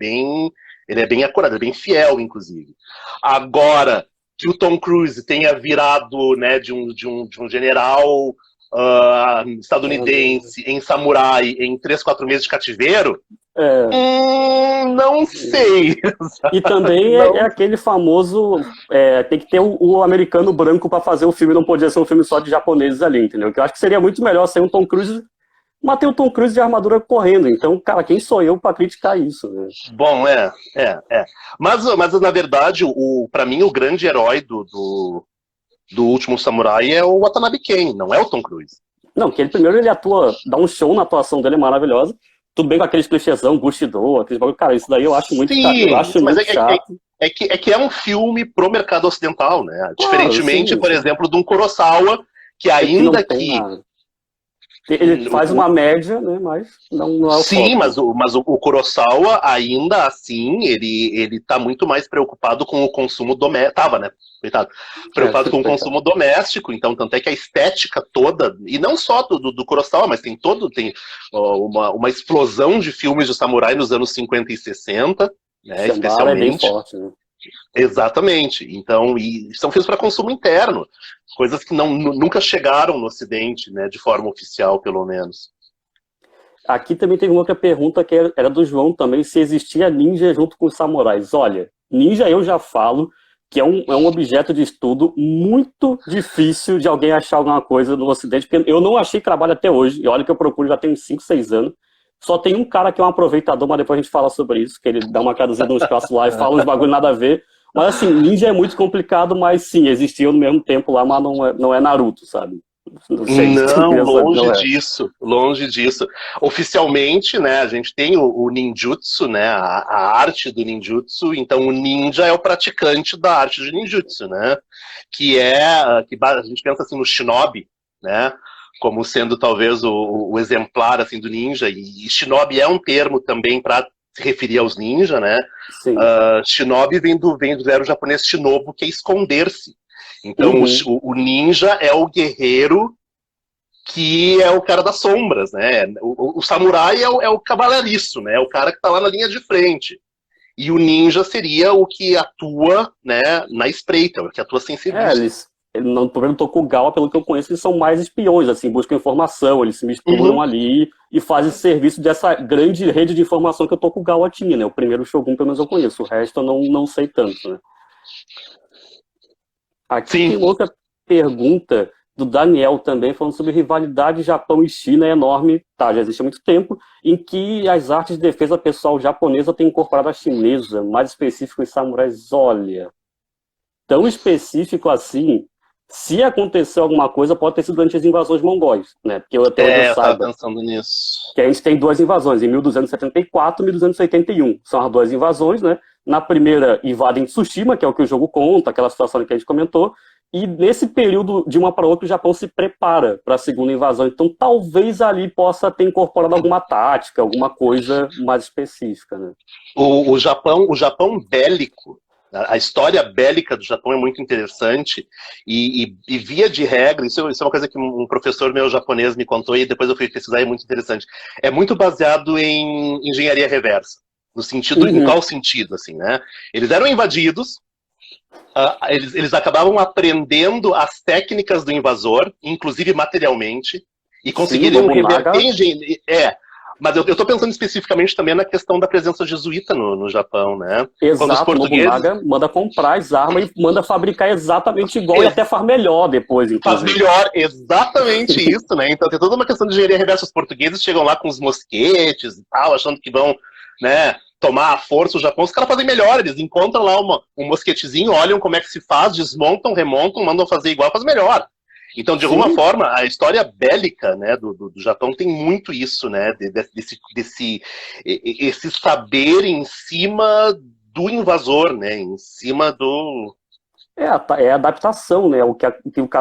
B: bem acurado, ele é bem fiel, inclusive. Agora, que o Tom Cruise tenha virado, né, de um general estadunidense em samurai em 3, 4 meses de cativeiro, não sei.
A: E também é aquele famoso, tem que ter o americano branco para fazer o filme, não podia ser um filme só de japoneses ali, entendeu? Que eu acho que seria muito melhor ser um Tom Cruise, matei o Tom Cruise de armadura correndo. Então, cara, quem sou eu para criticar isso? Né?
B: Bom, Mas na verdade, para mim, o grande herói do Último Samurai é o Watanabe Ken, não é o Tom Cruise.
A: Não, que ele primeiro atua, dá um show na atuação dele, é maravilhosa. Tudo bem com aqueles clichêzão, Bushido, aqueles bagulho. Cara, isso daí eu acho muito chato.
B: É que é um filme pro mercado ocidental, né?
A: Claro,
B: diferentemente,
A: sim.
B: Por exemplo, de um Kurosawa, que ainda que...
A: Ele faz uma média, né, mas não é o
B: Sim,
A: foco.
B: mas o Kurosawa, ainda assim, ele tá muito mais preocupado com o consumo doméstico. Tava, né? Coitado. Preocupado com o consumo doméstico, então, tanto é que a estética toda, e não só do Kurosawa, mas tem uma explosão de filmes de samurai nos anos 50 e 60, né, especialmente.
A: É bem forte, né?
B: Exatamente. Então, e são filmes para consumo interno, coisas que nunca chegaram no Ocidente, né, de forma oficial, pelo menos.
A: Aqui também teve uma outra pergunta que era do João também, se existia ninja junto com os samurais. Olha, ninja eu já falo que é um objeto de estudo muito difícil de alguém achar alguma coisa no Ocidente, porque eu não achei trabalho até hoje, e olha que eu procuro já tem uns 5, 6 anos. Só tem um cara que é um aproveitador, mas depois a gente fala sobre isso, que ele dá uma traduzida no espaço lá e fala uns bagulho nada a ver. Mas assim, ninja é muito complicado, mas sim, existia no mesmo tempo lá, mas não é Naruto, sabe?
B: Longe disso. Oficialmente, né, a gente tem o ninjutsu, né, a arte do ninjutsu, então o ninja é o praticante da arte de ninjutsu, né, que a gente pensa assim no shinobi, né, como sendo talvez o exemplar assim do ninja, e shinobi é um termo também para se referir aos ninja, né? Shinobi vem do verbo japonês shinobu, que é esconder-se. Então o ninja é o guerreiro que é o cara das sombras, né? O samurai é o cavalariço, né? É o cara que tá lá na linha de frente. E o ninja seria o que atua, né, na espreita, o que atua sem serviço.
A: No primeiro Tokugawa, pelo que eu conheço, eles são mais espiões, assim, buscam informação, eles se misturam
B: Uhum.
A: ali e fazem serviço dessa grande rede de informação que o Tokugawa tinha, né? O primeiro Shogun, pelo menos eu conheço, o resto eu não sei tanto, né? Aqui
B: Sim.
A: tem outra pergunta do Daniel também, falando sobre rivalidade Japão e China é enorme, tá, já existe há muito tempo, em que as artes de defesa pessoal japonesa têm incorporado a chinesa, mais específico os samurais. Olha, tão específico assim, se aconteceu alguma coisa, pode ter sido durante as invasões mongóis, né? Porque até onde eu
B: Eu tava
A: saiba,
B: pensando nisso.
A: que a gente tem duas invasões, em 1274 e 1281. São as duas invasões, né? Na primeira, invadem Tsushima, que é o que o jogo conta, aquela situação que a gente comentou, e nesse período, de uma para outra, o Japão se prepara para a segunda invasão. Então, talvez ali possa ter incorporado alguma tática, alguma coisa mais específica, né?
B: O Japão bélico, a história bélica do Japão é muito interessante e via de regra, isso é uma coisa que um professor meu japonês me contou e depois eu fui pesquisar, é muito interessante. É muito baseado em engenharia reversa, no sentido, em qual sentido, assim, né? Eles eram invadidos, eles acabavam aprendendo as técnicas do invasor, inclusive materialmente, e conseguiriam reverter engenharia. Mas eu estou pensando especificamente também na questão da presença jesuíta no Japão, né?
A: Exato,
B: quando os portugueses...
A: Nobunaga manda comprar as armas e manda fabricar exatamente igual e até faz melhor depois, inclusive.
B: Faz melhor, exatamente isso, né? Então tem toda uma questão de engenharia reversa. Os portugueses chegam lá com os mosquetes e tal, achando que vão, né, tomar a força o Japão. Os caras fazem melhor, eles encontram lá um mosquetezinho, olham como é que se faz, desmontam, remontam, mandam fazer igual, faz melhor. Então, de alguma forma, a história bélica, né, do Japão tem muito isso, né, esse saber em cima do invasor, né, em cima do...
A: É a adaptação, né, o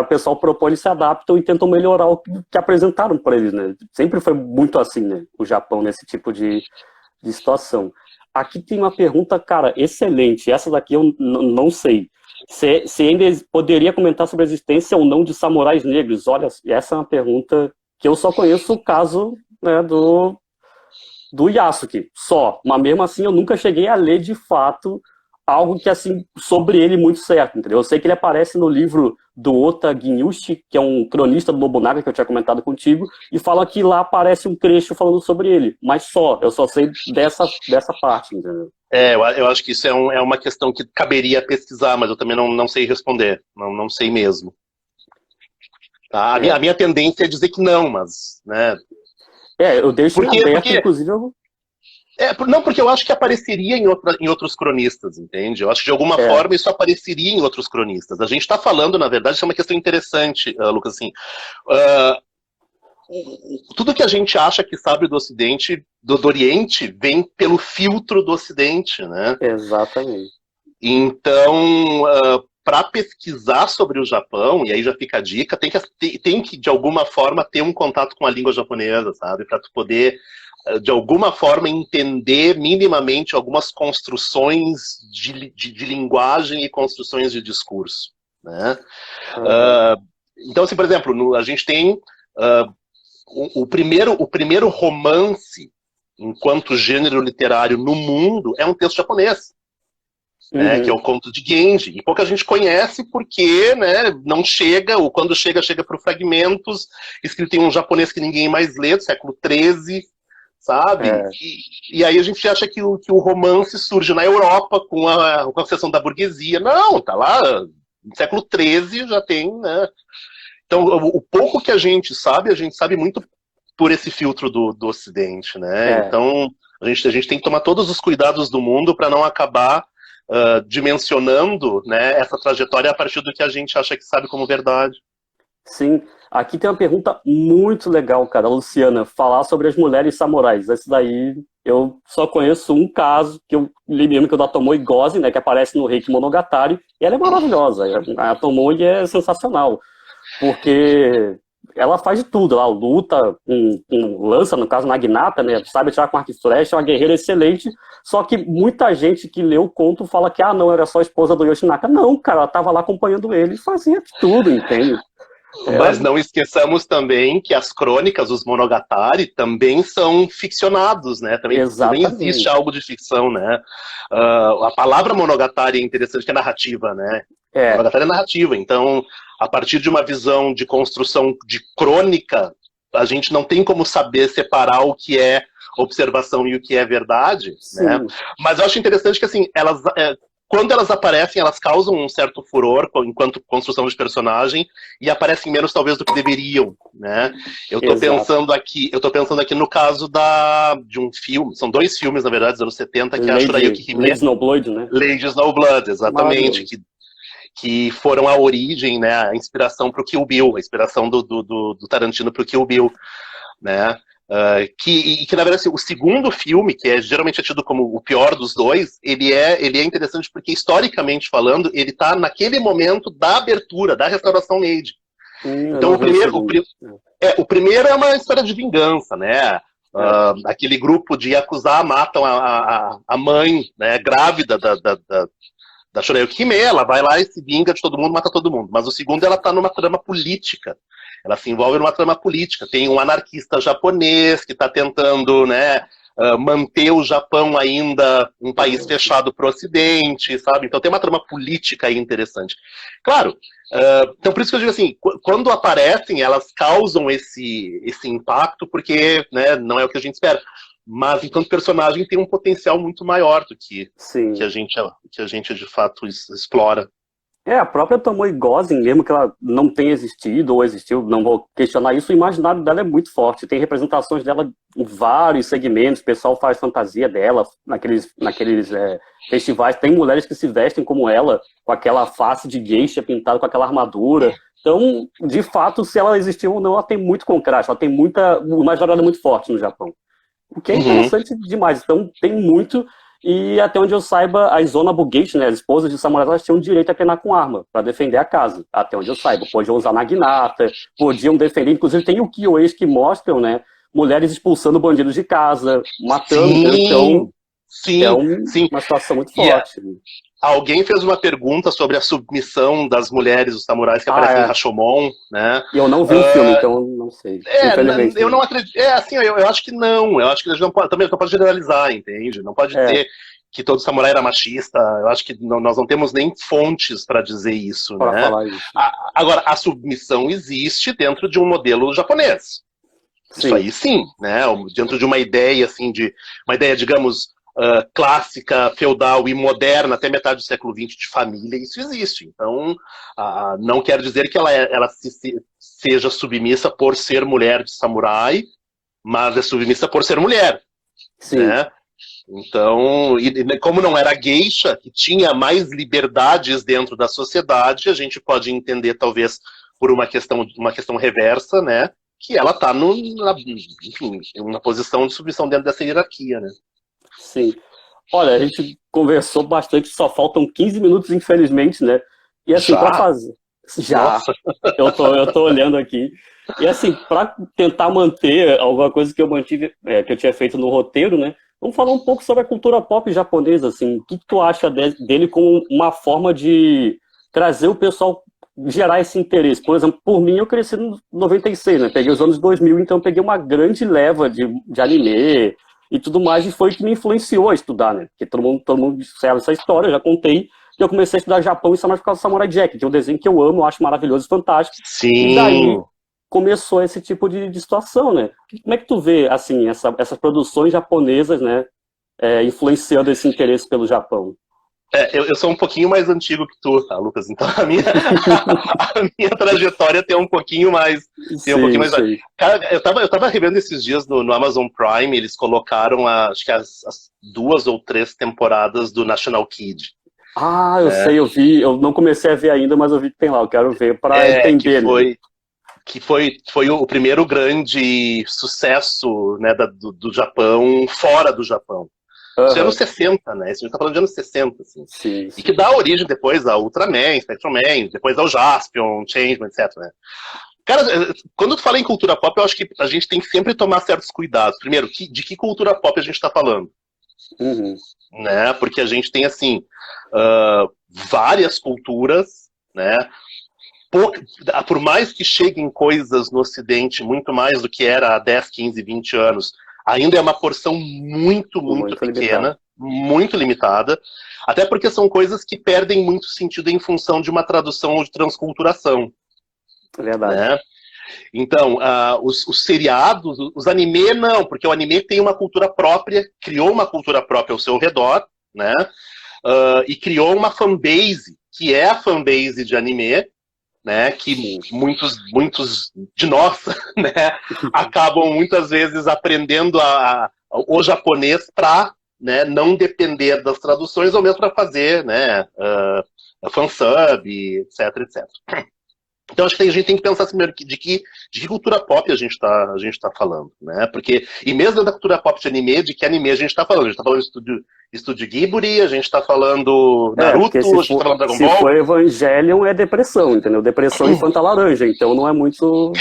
A: pessoal propõe, eles se adaptam e tentam melhorar o que apresentaram para eles, né. Sempre foi muito assim, né, o Japão nesse tipo de situação. Aqui tem uma pergunta, cara, excelente, essa daqui eu não sei. Você ainda poderia comentar sobre a existência ou não de samurais negros? Olha, essa é uma pergunta que eu só conheço o caso, né, do Yasuke, só. Mas mesmo assim eu nunca cheguei a ler de fato algo que, assim, sobre ele muito certo, entendeu? Eu sei que ele aparece no livro do Ota Gnyushi, que é um cronista do Nobunaga, que eu tinha comentado contigo, e fala que lá aparece um trecho falando sobre ele, mas eu só sei dessa parte, entendeu?
B: Eu acho que isso é uma questão que caberia pesquisar, mas eu também não sei responder, não sei mesmo. Tá? A minha tendência é dizer que não, mas... né?
A: Eu deixo aberto, inclusive...
B: Não, porque eu acho que apareceria em outros cronistas, entende? Eu acho que de alguma forma isso apareceria em outros cronistas. A gente está falando, na verdade, isso é uma questão interessante, Lucas, assim... tudo que a gente acha que sabe do Ocidente, do Oriente, vem pelo filtro do Ocidente, né?
A: Exatamente.
B: Então, para pesquisar sobre o Japão, e aí já fica a dica, tem que de alguma forma ter um contato com a língua japonesa, sabe? Para tu poder, de alguma forma, entender minimamente algumas construções de linguagem e construções de discurso, né? Então, assim, por exemplo, a gente tem o primeiro romance enquanto gênero literário no mundo é um texto japonês, né, que é o Conto de Genji. E pouca gente conhece porque, né, não chega, ou quando chega por fragmentos, escrito em um japonês que ninguém mais lê, do século XIII, sabe? E aí a gente acha que o romance surge na Europa com a seção da burguesia. Não, tá lá, no século XIII já tem, né? Então, o pouco que a gente sabe muito por esse filtro do Ocidente, né? Então, a gente tem que tomar todos os cuidados do mundo para não acabar dimensionando, né, essa trajetória a partir do que a gente acha que sabe como verdade.
A: Sim. Aqui tem uma pergunta muito legal, cara, Luciana, falar sobre as mulheres samurais. Esse daí, eu só conheço um caso, que eu li mesmo, que é o da Tomoe Gozen, né, que aparece no Reiki Monogatari, e ela é maravilhosa. A Tomoe é sensacional, porque ela faz de tudo, ela luta com lança, no caso Naginata, né, sabe atirar com arco e flecha, é uma guerreira excelente, só que muita gente que lê o conto fala que, não, era só a esposa do Yoshinaka. Não, cara, ela tava lá acompanhando ele e fazia de tudo, entende?
B: Mas não esqueçamos também que as crônicas, os Monogatari, também são ficcionados, né? Também existe algo de ficção, né? A palavra Monogatari é interessante, que é narrativa, né? Monogatari é narrativa, então, a partir de uma visão de construção de crônica, a gente não tem como saber separar o que é observação e o que é verdade, né? Mas eu acho interessante que, assim, quando elas aparecem, elas causam um certo furor enquanto construção de personagem e aparecem menos talvez do que deveriam, né? Eu tô pensando aqui no caso de um filme, são 2 filmes, na verdade, dos anos 70, que é a Shurayuki Hime.
A: Lady Snowblood, né?
B: Lady Snowblood, exatamente, que foram a origem, né, a inspiração pro Kill Bill, a inspiração do Tarantino pro Kill Bill, né? Que na verdade, assim, o segundo filme, que geralmente é tido como o pior dos dois, ele é interessante porque, historicamente falando, ele está naquele momento da abertura, da restauração Meiji. Então, o primeiro é uma história de vingança, né? Aquele grupo de Yakuza matam a mãe, né, grávida da Shurayuki Hime, ela vai lá e se vinga de todo mundo, mata todo mundo. Mas o segundo, ela está numa trama política. Ela se envolve numa trama política. Tem um anarquista japonês que está tentando, né, manter o Japão ainda um país fechado para o Ocidente, sabe? Então tem uma trama política aí interessante. Claro, então por isso que eu digo assim, quando aparecem, elas causam esse impacto, porque, né, não é o que a gente espera. Mas enquanto personagem tem um potencial muito maior do que a gente de fato explora.
A: A própria Tomoe Gozen, mesmo que ela não tenha existido ou existiu, não vou questionar isso, o imaginário dela é muito forte. Tem representações dela em vários segmentos, o pessoal faz fantasia dela naqueles festivais. Tem mulheres que se vestem como ela, com aquela face de geisha pintada com aquela armadura. Então, de fato, se ela existiu ou não, ela tem muito contraste, ela tem o imaginário dela é muito forte no Japão. O que é interessante demais. Então, tem muito. E até onde eu saiba, as Zona Bugate, né, as esposas de samurais, elas tinham direito a treinar com arma, para defender a casa. Até onde eu saiba. Podiam usar naginata, podiam defender. Inclusive, tem o Kyoeis que mostram, né, mulheres expulsando bandidos de casa, matando. Então, uma situação muito forte.
B: Alguém fez uma pergunta sobre a submissão das mulheres, os samurais que aparecem em Rashomon, né?
A: E eu não vi o filme, então não sei.
B: Eu não acredito. Assim, eu acho que não. Eu acho que a gente também não pode generalizar, entende? Não pode dizer que todo samurai era machista. Eu acho que nós não temos nem fontes para dizer isso,
A: pra
B: né?
A: Falar isso.
B: Agora, a submissão existe dentro de um modelo japonês. Sim. Isso aí sim, né? Dentro de uma ideia, assim, digamos, clássica, feudal e moderna, até metade do século XX, de família, isso existe. Então, não quer dizer que ela seja submissa por ser mulher de samurai, mas é submissa por ser mulher.
A: Sim.
B: Né? Então, como não era geisha, que tinha mais liberdades dentro da sociedade, a gente pode entender, talvez, por uma questão reversa, né? Que ela está numa posição de submissão dentro dessa hierarquia, né?
A: Sim. Olha, a gente conversou bastante, só faltam 15 minutos, infelizmente, né? E assim, para fazer. Já. Eu tô olhando aqui. E assim, para tentar manter alguma coisa que eu mantive, que eu tinha feito no roteiro, né? Vamos falar um pouco sobre a cultura pop japonesa, assim. O que tu acha dele como uma forma de trazer o pessoal, gerar esse interesse? Por exemplo, por mim, eu cresci no 96, né? Peguei os anos 2000, então peguei uma grande leva de anime e tudo mais, e foi o que me influenciou a estudar, né? Porque todo mundo sabe essa história, eu já contei, que eu comecei a estudar Japão e mais por causa do Samurai Jack, que é um desenho que eu amo, eu acho maravilhoso e fantástico.
B: Sim.
A: E daí começou esse tipo de situação, né? Como é que tu vê, assim, essas produções japonesas, né, influenciando esse interesse pelo Japão?
B: Eu sou um pouquinho mais antigo que tu, tá, Lucas? Então a minha trajetória tem um pouquinho mais. Cara, eu tava revendo esses dias no Amazon Prime, eles colocaram acho que as 2 ou 3 temporadas do National Kid.
A: Eu sei, eu vi, eu não comecei a ver ainda, mas eu vi que tem lá, eu quero ver para entender.
B: Que foi o primeiro grande sucesso, né, do Japão, fora do Japão. Isso é anos 60, né? Isso a gente tá falando de anos 60, assim.
A: Sim.
B: E que dá origem depois ao Ultraman, Spectroman, depois ao Jaspion, Changeman, etc, né? Cara, quando tu fala em cultura pop, eu acho que a gente tem que sempre tomar certos cuidados. Primeiro, de que cultura pop a gente tá falando? Né? Porque a gente tem, assim, várias culturas, né? por mais que cheguem coisas no Ocidente muito mais do que era há 10, 15, 20 anos, ainda é uma porção muito pequena, muito limitada, até porque são coisas que perdem muito sentido em função de uma tradução ou de transculturação.
A: É verdade.
B: Né? Então, os seriados, os anime não, porque o anime tem uma cultura própria, criou uma cultura própria ao seu redor, né? E criou uma fanbase, que é a fanbase de anime, né? Que muitos de nós, né? Acabam muitas vezes aprendendo o japonês para, né, não depender das traduções, ou mesmo para fazer, né, fansub, etc. Então acho que a gente tem que pensar primeiro de que cultura pop a gente tá falando, né? Porque, e mesmo dentro da cultura pop de anime, de que anime a gente tá falando? A gente tá falando de Estúdio Ghibli, a gente tá falando Naruto, a gente tá falando Dragon Ball.
A: Se for Evangelion, é depressão, entendeu? Depressão e Fanta Laranja, então não é muito...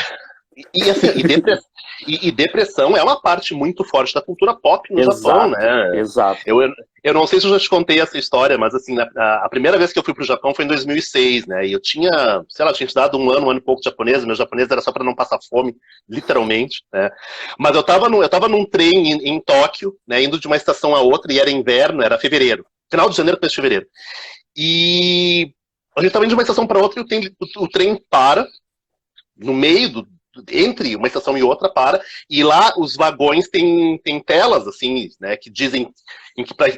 B: E depressão é uma parte muito forte da cultura pop no Japão, né?
A: Exato.
B: Eu não sei se eu já te contei essa história, mas assim, a primeira vez que eu fui pro Japão foi em 2006, né? E eu tinha, sei lá, tinha estudado um ano e pouco de japonês, meu japonês era só para não passar fome, literalmente, né? Mas eu tava num trem em Tóquio, né, indo de uma estação a outra, e era inverno, era fevereiro, final de janeiro, começo de fevereiro. E a gente tava indo de uma estação para outra e o trem para, no meio entre uma estação e outra, e lá os vagões têm telas, assim, né, que dizem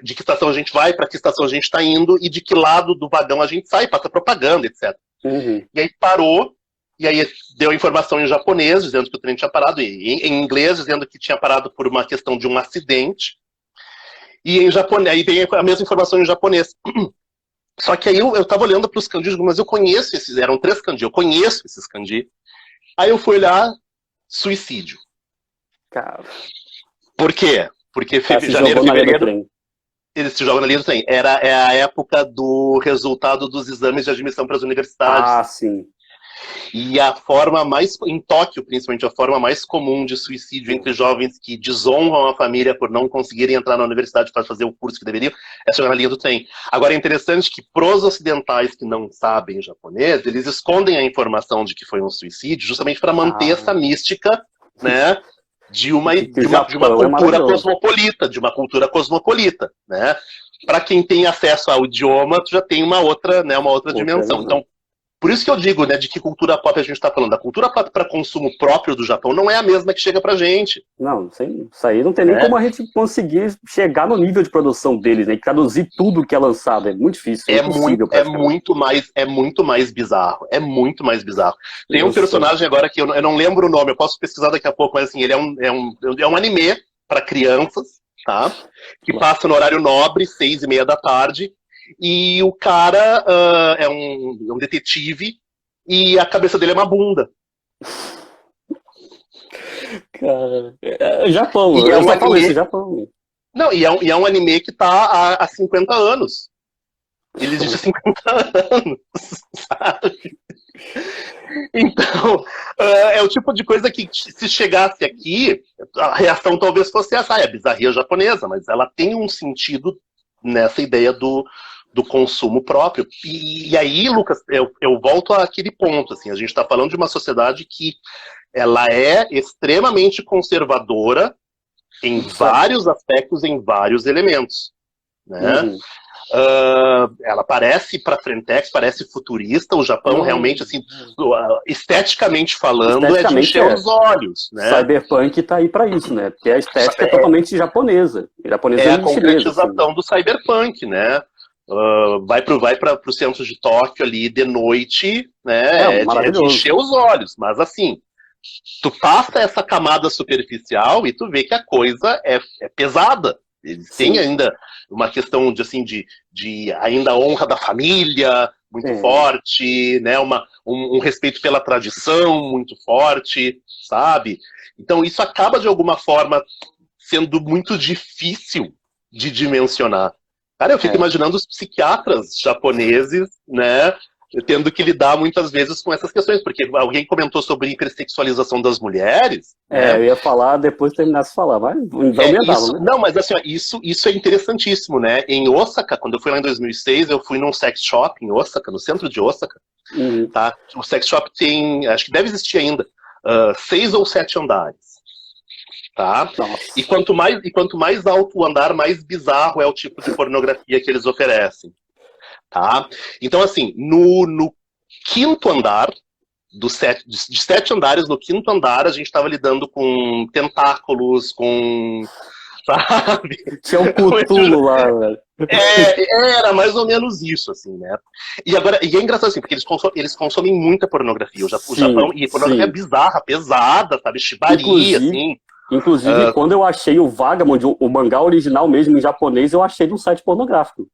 B: de que estação a gente vai, para que estação a gente está indo, e de que lado do vagão a gente sai, passa propaganda, etc.
A: Uhum.
B: E aí parou, e aí deu informação em japonês, dizendo que o trem tinha parado, e em inglês, dizendo que tinha parado por uma questão de um acidente, e em japonês, aí vem a mesma informação em japonês. Só que aí eu tava olhando para os kanjis, mas eu conheço esses, eram 3 kanji, eu conheço esses kanji. Aí eu fui olhar, suicídio.
A: Cara.
B: Por quê? Porque janeiro, fevereiro, eles se jogam na linha do trem. É a época do resultado dos exames de admissão para as universidades.
A: Ah, sim.
B: E a forma mais, em Tóquio, principalmente, a forma mais comum de suicídio entre jovens que desonram a família por não conseguirem entrar na universidade para fazer o curso que deveriam, é chegar na linha do trem. Agora, é interessante que pros ocidentais que não sabem japonês, eles escondem a informação de que foi um suicídio justamente para manter essa mística, né, de uma cultura cosmopolita, né? Para quem tem acesso ao idioma, tu já tem uma outra dimensão. Então, por isso que eu digo, né, de que cultura pop a gente está falando. A cultura pop para consumo próprio do Japão não é a mesma que chega pra gente.
A: Não, isso aí não tem nem como a gente conseguir chegar no nível de produção deles, né? E traduzir tudo que é lançado. É muito difícil. É
B: muito mais bizarro. É muito mais bizarro. Tem um personagem agora que eu não lembro o nome, eu posso pesquisar daqui a pouco, mas assim, ele é um anime para crianças, tá? Que passa no horário nobre, 6:30 da tarde. E o cara é um detetive e a cabeça dele é uma bunda.
A: Cara, Japão, eu só falo isso, Japão.
B: Não, e é um anime que tá há 50 anos. Ele existe há 50 anos, sabe? Então, é o tipo de coisa que, se chegasse aqui, a reação talvez fosse essa, é bizarria japonesa, mas ela tem um sentido nessa ideia do consumo próprio. E aí, Lucas, eu volto àquele ponto, assim, a gente está falando de uma sociedade que ela é extremamente conservadora em vários aspectos, em vários elementos, né? Uhum. Ela parece para frentex, parece futurista. O Japão realmente, assim, esteticamente falando, é de encher os olhos, né?
A: Cyberpunk tá aí para isso, né? Porque a estética é totalmente japonesa.
B: É a concretização do cyberpunk, né? Vai para o centro de Tóquio ali de noite, né? É de encher os olhos, mas assim, tu passa essa camada superficial e tu vê que a coisa é pesada. Eles têm ainda uma questão de ainda honra da família muito forte, né? Um respeito pela tradição muito forte, sabe? Então isso acaba de alguma forma sendo muito difícil de dimensionar. Cara, eu fico imaginando os psiquiatras japoneses, né, tendo que lidar muitas vezes com essas questões, porque alguém comentou sobre hipersexualização das mulheres. Né?
A: Eu ia falar depois que terminasse de falar, mas
B: né? Não, mas assim, isso é interessantíssimo, né? Em Osaka, quando eu fui lá em 2006, eu fui num sex shop em Osaka, no centro de Osaka, Tá? O sex shop tem, acho que deve existir ainda, 6 ou 7 andares. Tá? E quanto mais alto o andar, mais bizarro é o tipo de pornografia que eles oferecem. Tá? Então, assim, no quinto andar, de 7 andares, no quinto andar, a gente estava lidando com tentáculos, com... Sabe?
A: Tinha um Cthulhu lá, velho.
B: Era mais ou menos isso, assim, né? E é engraçado assim, porque eles consomem muita pornografia. O Japão, e pornografia bizarra, pesada, sabe? Shibari, assim.
A: Inclusive, quando eu achei o Vagabond, o mangá original mesmo, em japonês, eu achei de um site pornográfico.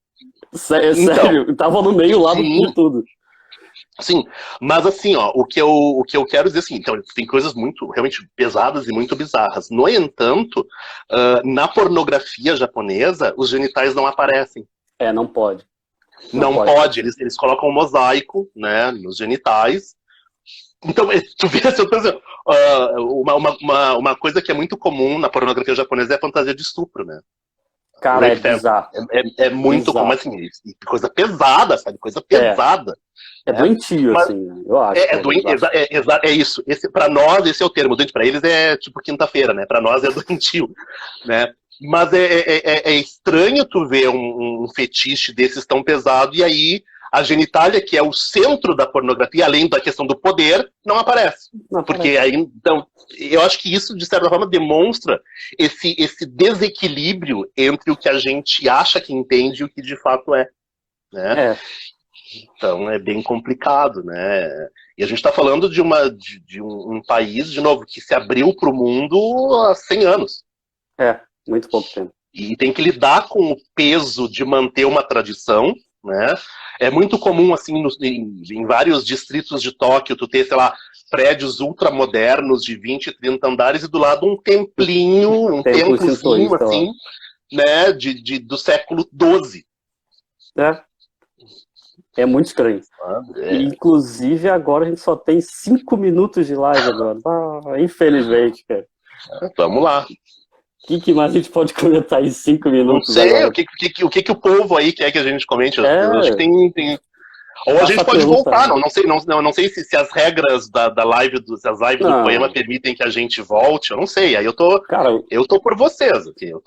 A: Sério, tava no meio lá de tudo.
B: Sim, mas assim, ó, o que eu quero dizer assim, então, tem coisas realmente pesadas e muito bizarras. No entanto, na pornografia japonesa, os genitais não aparecem.
A: Não pode.
B: Não pode. Eles colocam um mosaico, né, nos genitais. Então, tu vê, uma coisa que é muito comum na pornografia japonesa é a fantasia de estupro, né?
A: Cara, é bizarro.
B: É muito comum, assim, coisa pesada, sabe? Coisa pesada.
A: É doentio, assim, eu acho.
B: É isso. Pra nós, esse é o termo. Doente pra eles é tipo quinta-feira, né? Pra nós é doentio, né? Mas é estranho tu ver um fetiche desses tão pesado e aí a genitália, que é o centro da pornografia, além da questão do poder, não aparece. Porque aí, então, eu acho que isso, de certa forma, demonstra esse desequilíbrio entre o que a gente acha que entende e o que de fato é. Né? Então é bem complicado, né? E a gente está falando de um país, de novo, que se abriu para o mundo há 100 anos.
A: Muito pouco tempo.
B: E tem que lidar com o peso de manter uma tradição, né? É muito comum, assim, em vários distritos de Tóquio, tu ter, sei lá, prédios ultramodernos de 20, 30 andares e do lado um templinho, um templozinho, assim, né, do século XII.
A: É muito estranho. Inclusive, agora a gente só tem 5 minutos de live agora. Infelizmente, cara.
B: Vamos lá.
A: O que mais a gente pode comentar em 5 minutos?
B: Não sei,
A: agora?
B: o que o povo aí quer que a gente comente? Eu acho que tem... Ou a gente pode voltar, não sei se as regras da live, se as lives do poema permitem que a gente volte, eu não sei, aí eu tô por vocês aqui, eu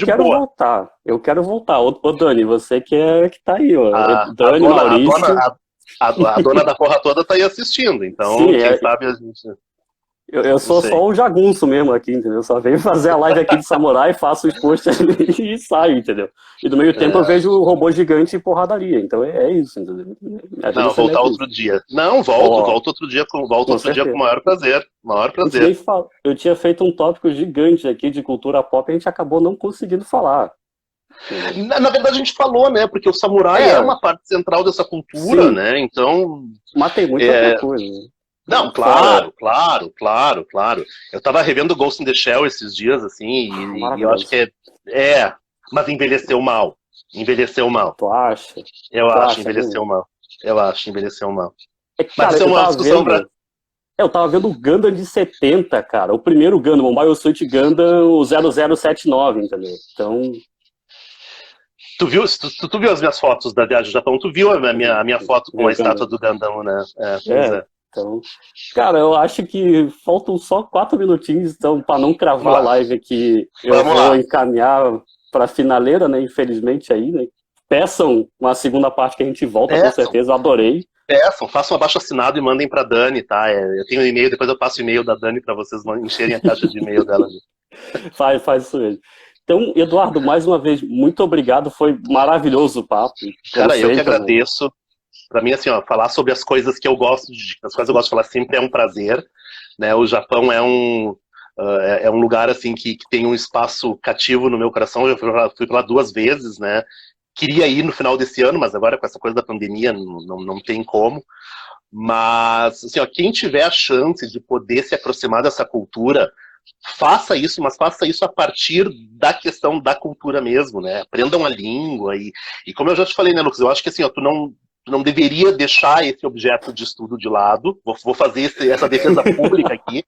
A: quero boa. Voltar, eu quero voltar. Ô Dani, você que tá aí, ó. Dani, Maurício...
B: A dona da porra toda tá aí assistindo, então
A: sim,
B: quem sabe a gente...
A: Eu sou só o jagunço mesmo aqui, entendeu? Só venho fazer a live aqui de samurai, faço os posts ali e saio, entendeu? E no meio tempo eu vejo o robô gigante e porradaria. Então é isso, entendeu?
B: Não, voltar outro dia. Não, volto outro dia com o maior prazer.
A: Eu tinha feito um tópico gigante aqui de cultura pop e a gente acabou não conseguindo falar.
B: Na verdade a gente falou, né? Porque o samurai é uma parte central dessa cultura, né? Então...
A: Matei muita coisa, né?
B: Não, claro. Eu tava revendo Ghost in the Shell esses dias, assim, e eu acho que mas envelheceu mal.
A: Tu acha?
B: Eu acho, envelheceu mal.
A: Cara,
B: mas isso é uma discussão
A: eu tava vendo o Gundam de 70, cara. O primeiro Gundam, o Biosuit Gundam, o 0079, entendeu? Então...
B: Tu viu as minhas fotos da viagem ao Japão? Tu viu a minha foto com a estátua do Gundam, né?
A: Então, cara, eu acho que faltam só 4 minutinhos, então, para não cravar a live aqui, eu vou encaminhar para a finaleira, né? Infelizmente aí, né? Peçam uma segunda parte que a gente volta, com certeza, eu adorei.
B: Façam um abaixo assinado e mandem para Dani, tá? Eu tenho um e-mail, depois eu passo o e-mail da Dani para vocês encherem a caixa de e-mail dela.
A: Faz isso mesmo. Então, Eduardo, mais uma vez, muito obrigado, foi maravilhoso o papo.
B: Cara, eu que agradeço. Para mim, assim, falar sobre as coisas que eu gosto de falar sempre é um prazer, né? O Japão é um lugar, assim, que tem um espaço cativo no meu coração. Eu fui lá 2 vezes, né? Queria ir no final desse ano, mas agora com essa coisa da pandemia não tem como. Mas, assim, quem tiver a chance de poder se aproximar dessa cultura, faça isso, mas faça isso a partir da questão da cultura mesmo, né? Aprendam a língua e como eu já te falei, né, Lucas? Eu acho que assim, tu não deveria deixar esse objeto de estudo de lado. Vou fazer essa defesa pública aqui,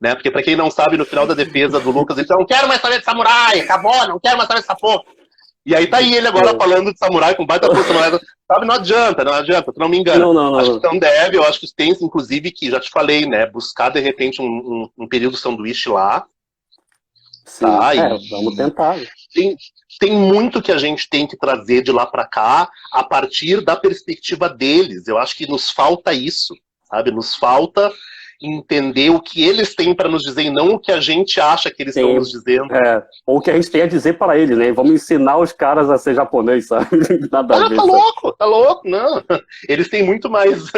B: né? Porque para quem não sabe, no final da defesa do Lucas, ele disse, não quero mais saber de samurai, acabou, não quero mais saber dessa porra. E aí tá aí ele agora falando de samurai com baita força, sabe, não adianta, tu não me engana.
A: Não.
B: Acho que então deve, eu acho que tem, inclusive, que já te falei, né, buscar de repente um período sanduíche lá,
A: Sim,
B: tá?
A: vamos tentar.
B: Tem muito que a gente tem que trazer de lá para cá a partir da perspectiva deles. Eu acho que nos falta isso, sabe? Nos falta entender o que eles têm para nos dizer e não o que a gente acha que eles estão nos dizendo.
A: Ou o que a gente tem a dizer para eles, né? Vamos ensinar os caras a ser japonês, sabe? Nada a ver,
B: tá louco, não. Eles têm muito mais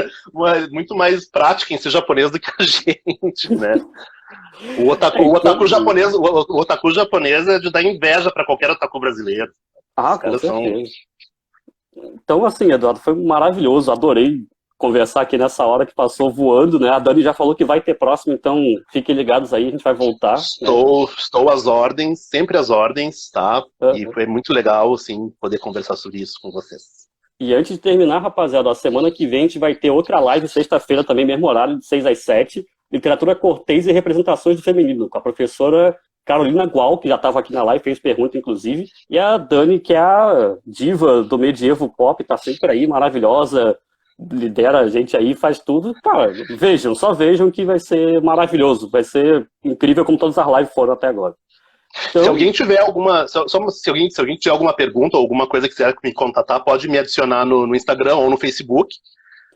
B: prática em ser japonês do que a gente, né? O otaku japonês é de dar inveja para qualquer otaku brasileiro.
A: Com certeza. Então, assim, Eduardo, foi maravilhoso. Adorei conversar aqui nessa hora que passou voando, né? A Dani já falou que vai ter próximo, então fiquem ligados aí, a gente vai voltar.
B: Estou às ordens, sempre às ordens, tá? E foi muito legal, assim, poder conversar sobre isso com vocês.
A: E antes de terminar, rapaziada, a semana que vem a gente vai ter outra live, sexta-feira também, mesmo horário, de 6 às 7, Literatura Cortês e Representações do Feminino, com a professora Carolina Gual, que já estava aqui na live, fez pergunta, inclusive, e a Dani, que é a diva do medievo pop, tá sempre aí, maravilhosa, lidera a gente aí, faz tudo. Cara, só vejam que vai ser maravilhoso, vai ser incrível como todas as lives foram até agora. Então,
B: se alguém tiver alguma pergunta ou alguma coisa que quiser me contatar, pode me adicionar no Instagram ou no Facebook,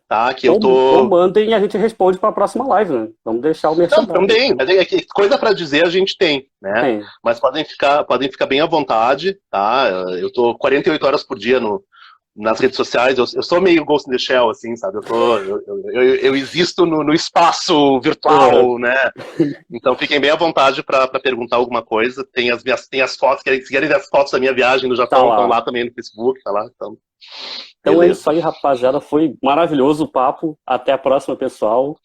B: tá? Que eu tô...
A: Ou mandem e a gente responde para a próxima live, né? Vamos deixar o merchandising.
B: Também, mas coisa para dizer a gente tem, né? Mas podem ficar bem à vontade, tá? Eu tô 48 horas por dia nas redes sociais, eu sou meio Ghost in the Shell, assim, sabe? Eu existo no espaço virtual, né? Então fiquem bem à vontade para perguntar alguma coisa. Tem as fotos, se querem ver as fotos da minha viagem no Japão, estão lá também no Facebook, tá lá.
A: Então é isso aí, rapaziada. Foi maravilhoso o papo. Até a próxima, pessoal.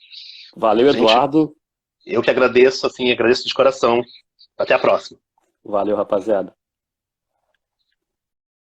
A: Valeu, Eduardo.
B: Eu que agradeço, assim, agradeço de coração. Até a próxima.
A: Valeu, rapaziada.